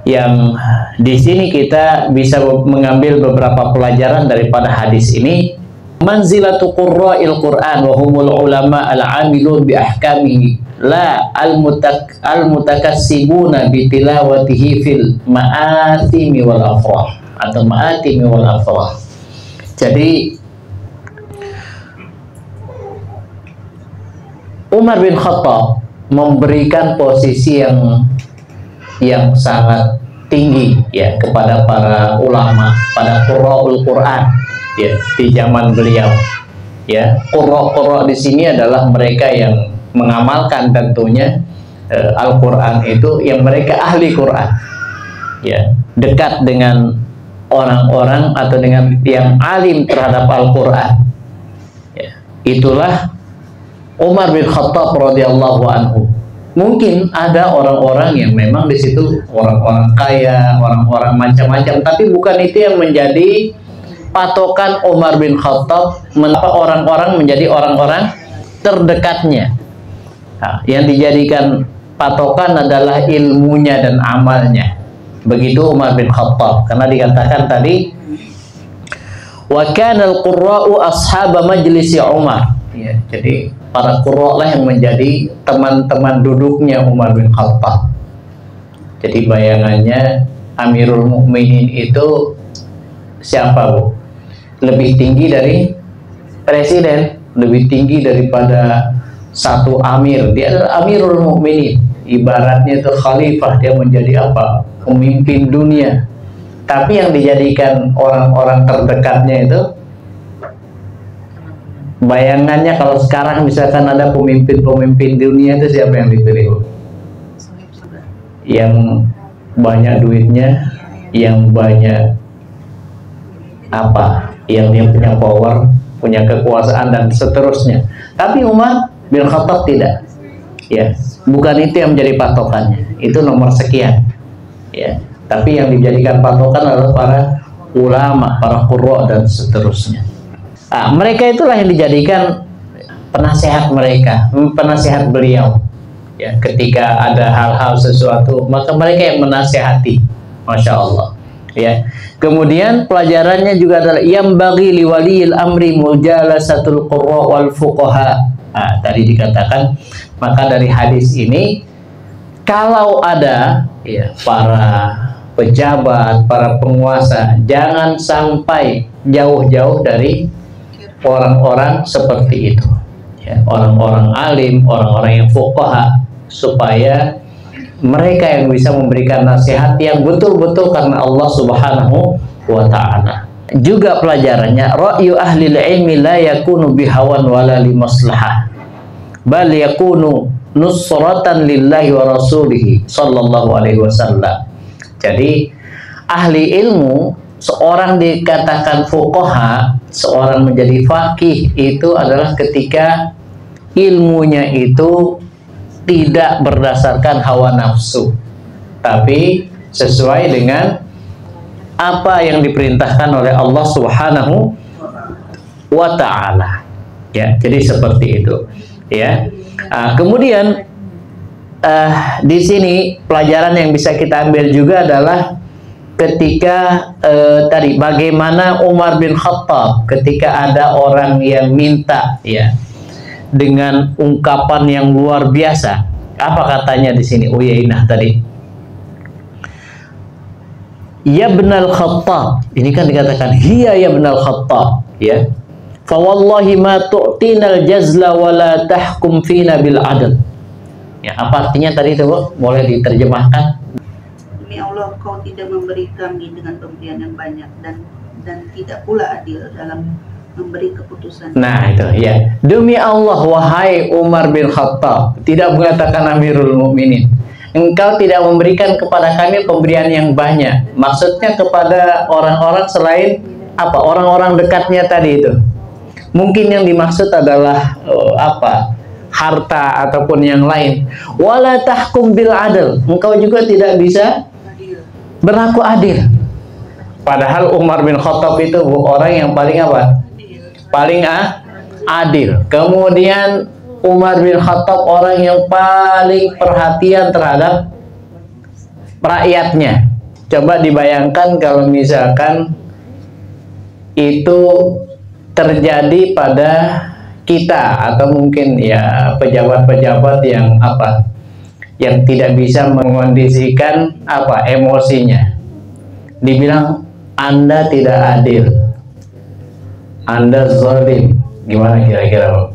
Yang di sini kita bisa mengambil beberapa pelajaran daripada hadis ini. Manzilatu qurra'il Qur'an wa humul ulama al-amilun bi ahkamihi la al-mutakassibuna bi tilawatihi fil ma'atimi wal afrah atau ma'atimi wal afrah. Jadi Umar bin Khattab memberikan posisi yang sangat tinggi, ya, kepada para ulama, pada qurra'ul Quran, ya, di zaman beliau, ya. Qurra di sini adalah mereka yang mengamalkan tentunya Al-Quran itu, yang mereka ahli Quran, ya, dekat dengan orang-orang atau dengan yang alim terhadap Al-Quran, ya. Itulah Umar bin Khattab radhiyallahu anhu. Mungkin ada orang-orang yang memang di situ orang-orang kaya, orang-orang macam-macam, tapi bukan itu yang menjadi patokan Umar bin Khattab. Mengapa orang-orang menjadi orang-orang terdekatnya? Nah, yang dijadikan patokan adalah ilmunya dan amalnya. Begitu Umar bin Khattab, karena dikatakan tadi, wa kana al-qurra'u ashaba majlisi Umar. Ya, jadi para qurra lah yang menjadi teman-teman duduknya Umar bin Khattab. Jadi bayangannya Amirul Mukminin itu siapa, Bu? Lebih tinggi dari presiden, lebih tinggi daripada satu amir. Dia adalah Amirul Mukminin. Ibaratnya itu khalifah, dia menjadi apa? Pemimpin dunia. Tapi yang dijadikan orang-orang terdekatnya itu, bayangannya kalau sekarang misalkan ada pemimpin-pemimpin dunia itu siapa yang dipilih? Yang banyak duitnya, yang banyak apa? Yang dia punya power, punya kekuasaan dan seterusnya. Tapi Umar bin Khattab tidak. Ya, bukan itu yang menjadi patokannya. Itu nomor sekian. Ya, tapi yang dijadikan patokan adalah para ulama, para qurra dan seterusnya. Nah, mereka itulah yang dijadikan penasehat mereka, penasehat beliau. Ya, ketika ada hal-hal sesuatu, maka mereka yang menasehati. Masya Allah. Ya. Kemudian pelajarannya juga adalah yang bagi liwaliyil amri mujalasatul qurra wal fuqaha. Nah, tadi dikatakan, maka dari hadis ini, kalau ada, ya, para pejabat, para penguasa, jangan sampai jauh-jauh dari orang-orang seperti itu, ya, orang-orang alim, orang-orang yang fuqaha, supaya mereka yang bisa memberikan nasihat yang betul-betul karena Allah Subhanahu wa Ta'ala. juga pelajarannya ra'yu ahli ilmi la yakunu bihawan wala li maslahah bal yakunu nusratan lillahi wa rasulihi sallallahu alaihi wasallam. Jadi ahli ilmu, seorang dikatakan fuqaha, seorang menjadi faqih itu adalah ketika ilmunya itu tidak berdasarkan hawa nafsu, tapi sesuai dengan apa yang diperintahkan oleh Allah Subhanahu wa ta'ala. Ya, jadi seperti itu. Ya. Kemudian di sini pelajaran yang bisa kita ambil juga adalah ketika tadi bagaimana Umar bin Khattab ketika ada orang yang minta ya dengan ungkapan yang luar biasa. Apa katanya di sini Uyainah tadi? Ya ibnal Khattab. Ini kan dikatakan hiya ya ibnal Khattab, ya. Fa wallahi ma tu'tinal jazla wa la tahkum fina bil adl. Ya, apa artinya tadi itu, Bu? Boleh diterjemahkan? Demi Allah, kau tidak memberi kami dengan pemberian yang banyak dan tidak pula adil dalam memberi keputusan. Nah, itu ya. Demi Allah wahai Umar bin Khattab, tidak mengatakan Amirul Mukminin, engkau tidak memberikan kepada kami pemberian yang banyak. Maksudnya kepada orang-orang selain apa? Orang-orang dekatnya tadi itu. Mungkin yang dimaksud adalah harta ataupun yang lain. Wala tahkum bil adl. Engkau juga tidak bisa berlaku adil. Padahal Umar bin Khattab itu orang yang paling apa? Paling adil. Kemudian Umar bin Khattab orang yang paling perhatian terhadap rakyatnya. Coba dibayangkan kalau misalkan itu terjadi pada kita atau mungkin ya pejabat-pejabat yang yang tidak bisa mengondisikan emosinya. Dibilang Anda tidak adil, Anda zalim, gimana kira-kira?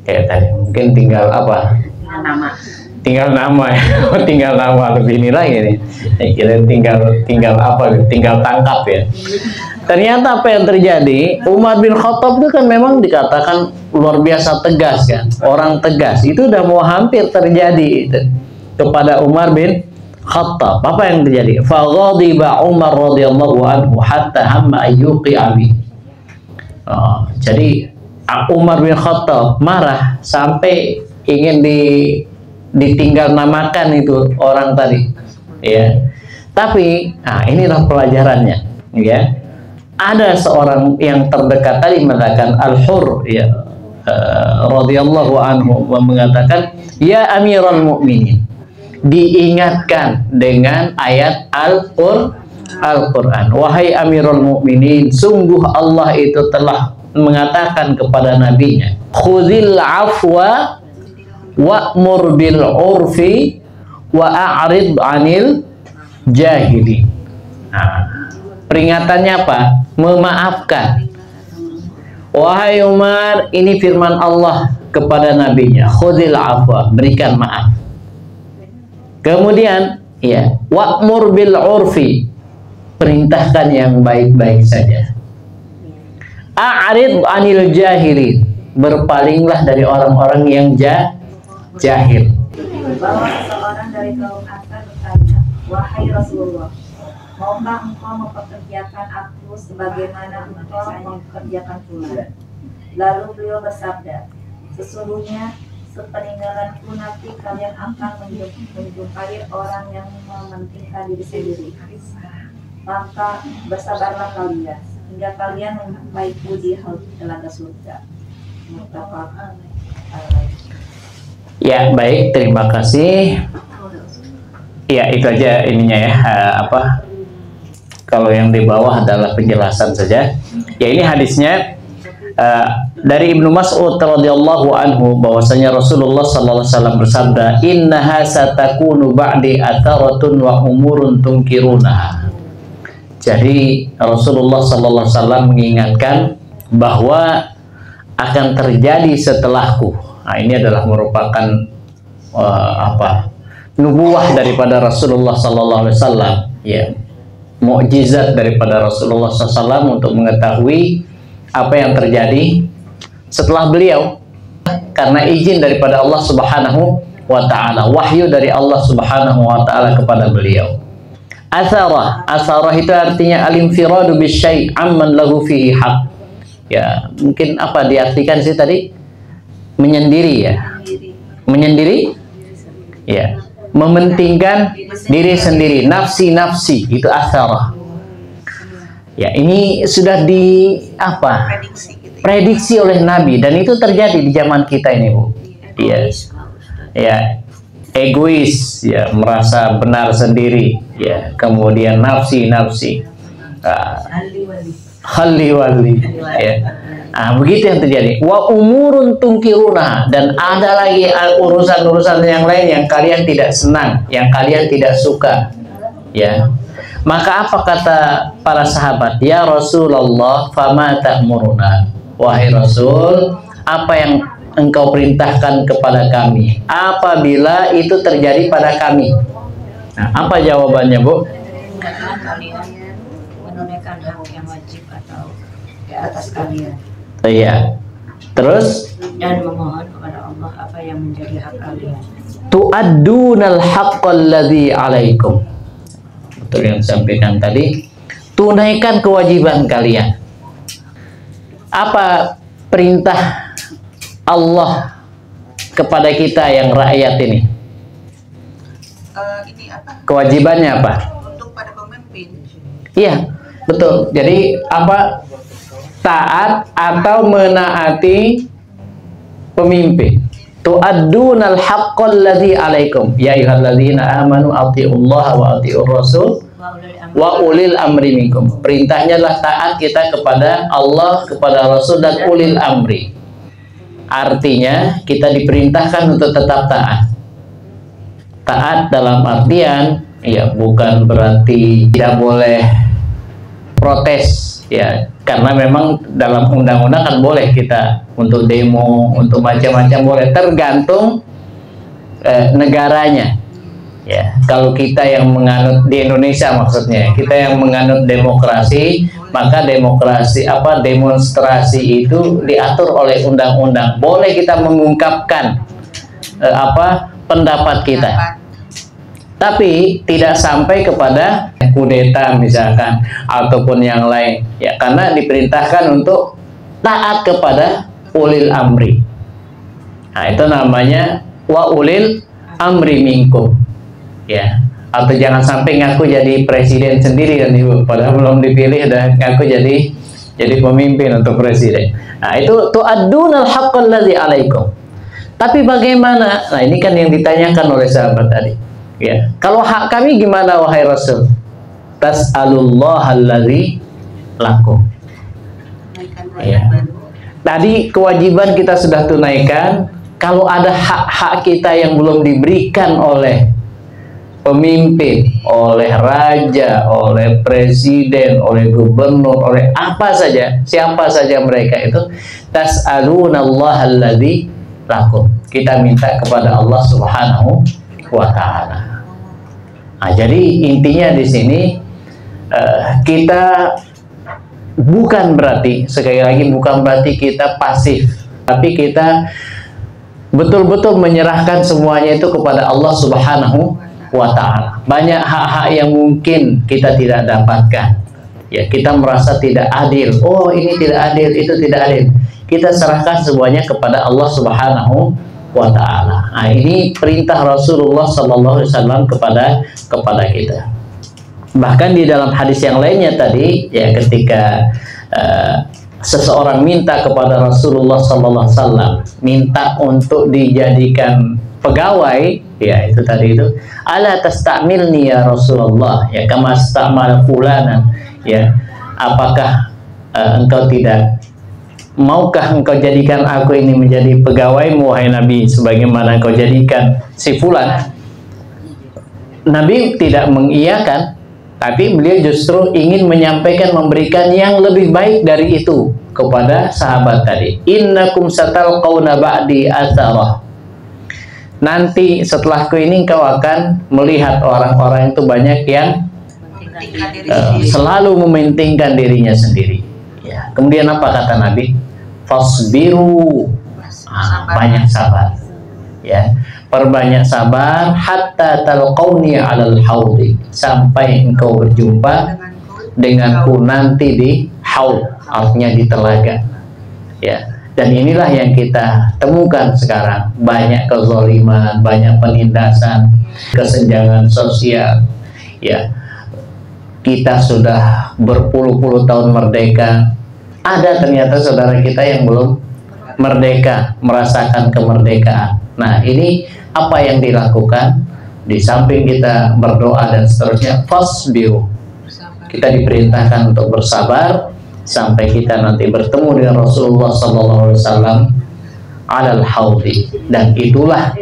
Kayak tadi mungkin tinggal tinggal nama ya. Tinggal nama lebih ini lagi nih. Kira tinggal tangkap ya. Ternyata apa yang terjadi, Umar bin Khattab itu kan memang dikatakan luar biasa tegas kan, orang tegas. Itu udah mau hampir terjadi itu kepada Umar bin Khattab. Apa yang terjadi? Faghadiba Umar radhiyallahu anhu hatta hamma ayyuqi abi. Jadi Umar bin Khattab marah sampai ingin ditinggal namakan itu orang tadi, ya. Tapi inilah pelajarannya, ya. Ada seorang yang terdekat tadi mengatakan Al-Hur, ya, radhiyallahu anhu mengatakan, ya Amirul Mukminin, diingatkan dengan ayat Al-Quran. Wahai Amirul Mukminin, sungguh Allah itu telah mengatakan kepada nabinya, khudhil afwa wa'mur bil urfi wa a'rid 'anil jahili. Peringatannya apa? Memaafkan. Wahai Umar, ini firman Allah kepada nabinya, khudhil afwa, berikan maaf. Kemudian ya, wa'mur bil urfi, perintahkan yang baik-baik saja. A'rid 'anil jahilin, berpalinglah dari orang-orang yang jahil. Bahwa seorang dari kaum Ansar bertanya, wahai Rasulullah, maukah engkau mempekerjakan aku sebagaimana engkau mempekerjakan fulan? Lalu beliau bersabda, sesungguhnya sepeninggalanku nanti kalian akan menjumpai orang yang mementingkan diri sendiri. Maka bersabarlah kalian hingga kalian menyumpaiku di haud telaga surga. Muttafaq alaih. Ya, baik, terima kasih. Ya, itu aja ininya ya, kalau yang di bawah adalah penjelasan saja. Ya, ini hadisnya dari Ibnu Mas'ud radhiyallahu anhu bahwasanya Rasulullah sallallahu alaihi wasallam bersabda, "Innaha satakunu ba'di atharatun wa umurun tunkirunaha." Jadi Rasulullah sallallahu alaihi wasallam mengingatkan bahwa akan terjadi setelahku. Nah, ini adalah merupakan nubuwah daripada Rasulullah sallallahu alaihi wasallam, ya. mukjizat daripada Rasulullah SAW untuk mengetahui apa yang terjadi setelah beliau, karena izin daripada Allah Subhanahu wa ta'ala, wahyu dari Allah Subhanahu wa ta'ala kepada beliau. Atharah itu artinya al-infiradu bisyai' amman lahu fihi haq. Ya, mungkin apa diartikan sih tadi? Menyendiri ya. Menyendiri? Ya. Mementingkan diri sendiri, nafsi itu atharah. Ya, ini sudah prediksi oleh Nabi, dan itu terjadi di zaman kita ini, Bu. Iya. Ya, egois, ya, merasa benar sendiri, ya, kemudian nafsi, khalli wali, ya. Nah, begitu yang terjadi. Wa umurun tungkiruna, dan ada lagi urusan-urusan yang lain yang kalian tidak senang, yang kalian tidak suka, ya. Maka apa kata para sahabat? Ya Rasulullah, fama ta'muruna? Wahai Rasul, apa yang engkau perintahkan kepada kami apabila itu terjadi pada kami? Nah, apa jawabannya, Bu? Kalian menunaikan hak yang wajib atau di atas kalian. Iya. Terus? Dan memohon kepada Allah apa yang menjadi hak kalian. Tu'addunal haqqal ladzi 'alaikum. Betul yang disampaikan tadi. Tunaikan kewajiban kalian. Apa perintah Allah kepada kita yang rakyat ini? Ini apa? Kewajibannya apa? Untuk pada pemimpin. Iya, betul. Jadi apa? Taat atau menaati pemimpin. Tu'addunal haqqal ladzi 'alaikum. Ya ayyuhalladzina amanu atti'ullaha wa atti'ur rasul wa ulil amri minkum. Perintahnya adalah taat kita kepada Allah, kepada Rasul, dan ulil amri. Artinya kita diperintahkan untuk tetap taat. Taat dalam artian, ya, bukan berarti tidak boleh protes, ya, karena memang dalam undang-undang kan boleh kita untuk demo, untuk macam-macam boleh, tergantung negaranya. Ya, kalau kita yang menganut di Indonesia, maksudnya kita yang menganut demokrasi, maka demonstrasi itu diatur oleh undang-undang. Boleh kita mengungkapkan pendapat kita, tapi tidak sampai kepada kudeta misalkan ataupun yang lain, ya, karena diperintahkan untuk taat kepada ulil amri. Nah, itu namanya wa ulil amri minkum, ya. Atau jangan sampai ngaku jadi presiden sendiri kan, Ibu, padahal belum dipilih dan ngaku jadi pemimpin untuk presiden. Nah, itu tu'addunal haqqal ladzi 'alaikum. Tapi bagaimana? Nah, ini kan yang ditanyakan oleh sahabat tadi. Ya, kalau hak kami gimana wahai Rasul? Tas'alullahal ladzi lakum. Ya. Tadi kewajiban kita sudah tunaikan. Kalau ada hak-hak kita yang belum diberikan oleh pemimpin, oleh raja, oleh presiden, oleh gubernur, oleh apa saja, siapa saja mereka itu, tas'alunallahal ladzi lakum. Kita minta kepada Allah Subhanahu wa ta'ala. Nah, jadi intinya di sini kita bukan berarti, sekali lagi, bukan berarti kita pasif, tapi kita betul-betul menyerahkan semuanya itu kepada Allah Subhanahu wa ta'ala. Banyak hak-hak yang mungkin kita tidak dapatkan, ya, kita merasa tidak adil, oh ini tidak adil, itu tidak adil, kita serahkan semuanya kepada Allah Subhanahu wa ta'ala. Nah, ini perintah Rasulullah SAW kepada kita. Bahkan di dalam hadis yang lainnya tadi, ya, ketika seseorang minta kepada Rasulullah SAW, minta untuk dijadikan pegawai, ya, itu tadi itu, ala tastamilni ya Rasulullah, ya, kama stamal fulanan, ya, apakah maukah engkau jadikan aku ini menjadi pegawaimu wahai Nabi, sebagaimana engkau jadikan si fulan? Nabi tidak mengiyakan, tapi beliau justru ingin menyampaikan, memberikan yang lebih baik dari itu kepada sahabat tadi. Innakum satalqauna ba'di atharah. Nanti setelahku ini kau akan melihat orang-orang itu banyak yang selalu mementingkan dirinya sendiri. Ya. Kemudian apa kata Nabi? Fasbiru, banyak sabar. Ya, perbanyak sabar hatta talqauni 'alal haudi, sampai engkau berjumpa denganku nanti di haud, artinya di telaga. Ya, dan inilah yang kita temukan sekarang, banyak kezaliman, banyak penindasan, kesenjangan sosial. Ya, kita sudah berpuluh-puluh tahun merdeka, ada ternyata saudara kita yang belum merdeka, merasakan kemerdekaan. Nah, ini apa yang dilakukan? Di samping kita berdoa dan seterusnya, fasbiru, kita diperintahkan untuk bersabar sampai kita nanti bertemu dengan Rasulullah SAW alal haudi. Dan itulah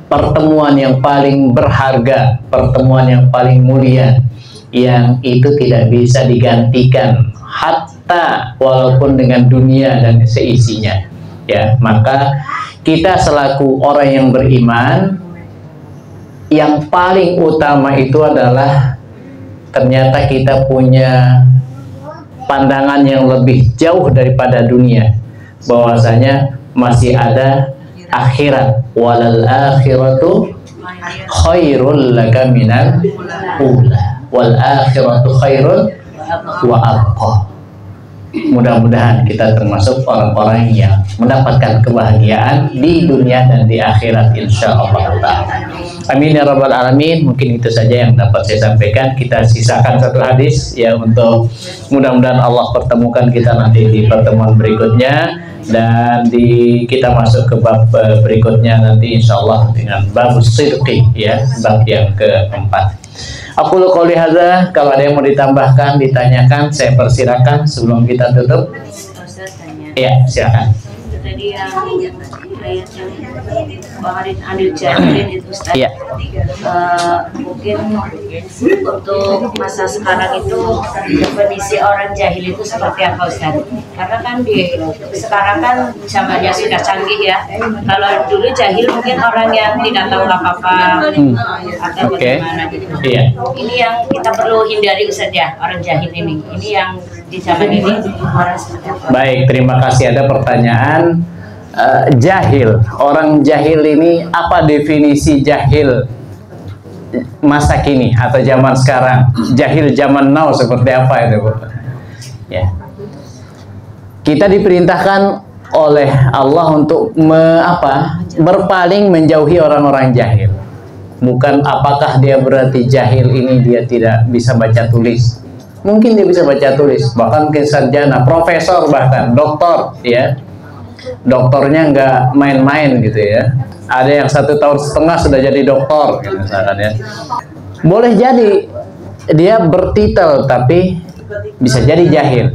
pertemuan yang paling berharga, pertemuan yang paling mulia, yang itu tidak bisa digantikan hatta walaupun dengan dunia dan seisinya. Ya, maka kita selaku orang yang beriman, yang paling utama itu adalah ternyata kita punya pandangan yang lebih jauh daripada dunia, bahwasanya masih ada akhirat. Walal akhiratu khairul laka minal ula, wal akhiratu khairun wa abqa. Mudah-mudahan kita termasuk orang-orang yang mendapatkan kebahagiaan di dunia dan di akhirat, insya Allah. Amin ya rabbal alamin. Mungkin itu saja yang dapat saya sampaikan. Kita sisakan satu hadis ya, untuk mudah-mudahan Allah pertemukan kita nanti di pertemuan berikutnya, dan kita masuk ke bab berikutnya nanti insya Allah dengan bab sidqi, ya, bab yang keempat. Aku qouli hadza, kalau ada yang mau ditambahkan, ditanyakan, saya persilakan sebelum kita tutup. Ya, silakan. Tadi yang ayat yang Baharin Anil Jahilin itu Ustaz. Iya. Mungkin untuk masa sekarang itu definisi orang jahil itu seperti apa Ustaz? Karena kan sekarang kan zamannya sudah canggih ya. Kalau dulu jahil mungkin orang yang tidak tahu apa-apa atau bagaimana gitu. Iya. Ini yang kita perlu hindari Ustaz ya, orang jahil ini. Ini yang di zaman ini orang seperti apa? Baik, terima kasih. Ada pertanyaan. Jahil, orang jahil ini apa definisi jahil masa kini atau zaman sekarang? Jahil zaman now seperti apa itu, Bu? Ya. Kita diperintahkan oleh Allah untuk berpaling menjauhi orang-orang jahil. Bukan apakah dia berarti jahil ini dia tidak bisa baca tulis. Mungkin dia bisa baca tulis, bahkan mungkin sarjana, profesor, bahkan doktor, ya. Doktornya nggak main-main gitu ya. Ada yang 1,5 tahun sudah jadi doktor gitu, misalkan ya. Boleh jadi dia bertitel tapi bisa jadi jahil.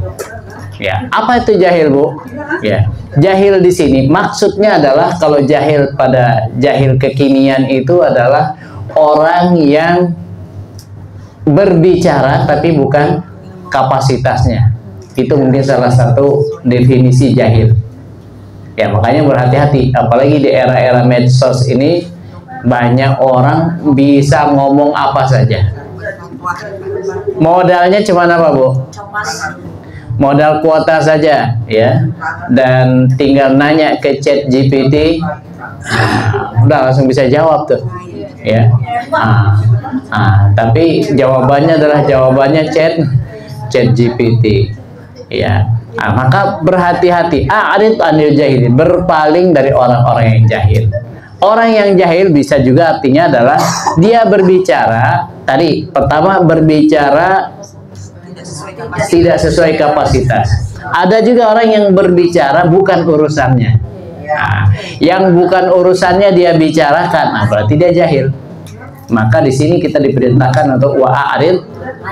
Ya, apa itu jahil, Bu? Ya, jahil di sini maksudnya adalah, kalau jahil pada jahil kekinian itu adalah orang yang berbicara tapi bukan kapasitasnya. Itu mungkin salah satu definisi jahil. Ya, makanya berhati-hati, apalagi di era-era medsos ini banyak orang bisa ngomong apa saja. Modalnya cuma apa, Bu? Modal kuota saja, ya. Dan tinggal nanya ke Chat GPT, udah langsung bisa jawab tuh, ya. Tapi jawabannya adalah Chat GPT, ya. Maka berhati-hati. Arid anil jahilin, berpaling dari orang-orang yang jahil. Orang yang jahil bisa juga artinya adalah dia berbicara, tadi pertama berbicara tidak sesuai kapasitas. Ada juga orang yang berbicara bukan urusannya. Yang bukan urusannya dia bicarakan, berarti dia jahil. Maka di sini kita diperintahkan untuk wa'arid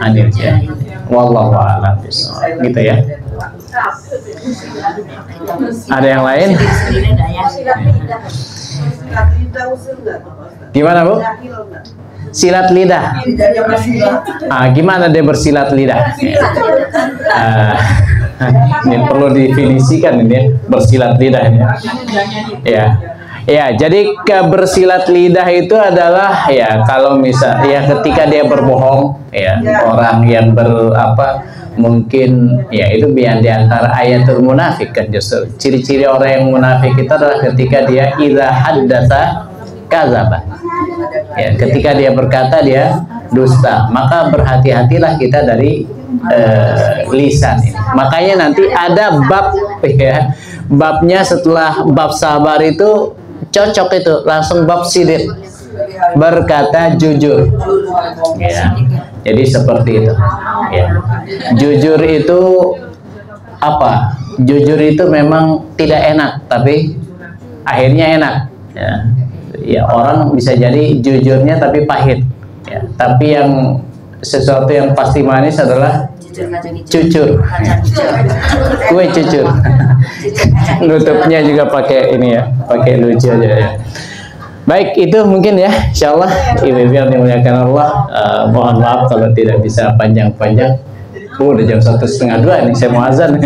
anil jahil. Wallahu a'lam bishawab. Gitu ya. Ada yang lain? Gimana, Bu? Silat lidah. Gimana dia bersilat lidah? Ini perlu definisikan ini, bersilat lidah ini. Ya. Ya, jadi kebersilat lidah itu adalah ya kalau misal ya ketika dia berbohong ya, orang yang mungkin ya itu di antara ayatul munafik kan, justru ciri-ciri orang yang munafik itu adalah ketika dia idza haddatsa kadzaba. Ya, ketika dia berkata dia dusta, maka berhati-hatilah kita dari lisan ini. Makanya nanti ada bab ya, babnya setelah bab sabar itu cocok itu langsung bab sidik, berkata jujur ya. Jadi seperti itu ya. Jujur itu apa? Jujur itu memang tidak enak, tapi akhirnya enak ya. Ya, orang bisa jadi jujurnya tapi pahit ya. Tapi yang sesuatu yang pasti manis adalah cucur. Kue cucur. Nutupnya juga pakai ini ya, pakai lucu aja ya. Baik, itu mungkin ya, insyaallah ibu-ibu yang dimuliakan Allah. Mohon maaf kalau tidak bisa panjang-panjang. Udah jam 1:30 nih, saya mau azan.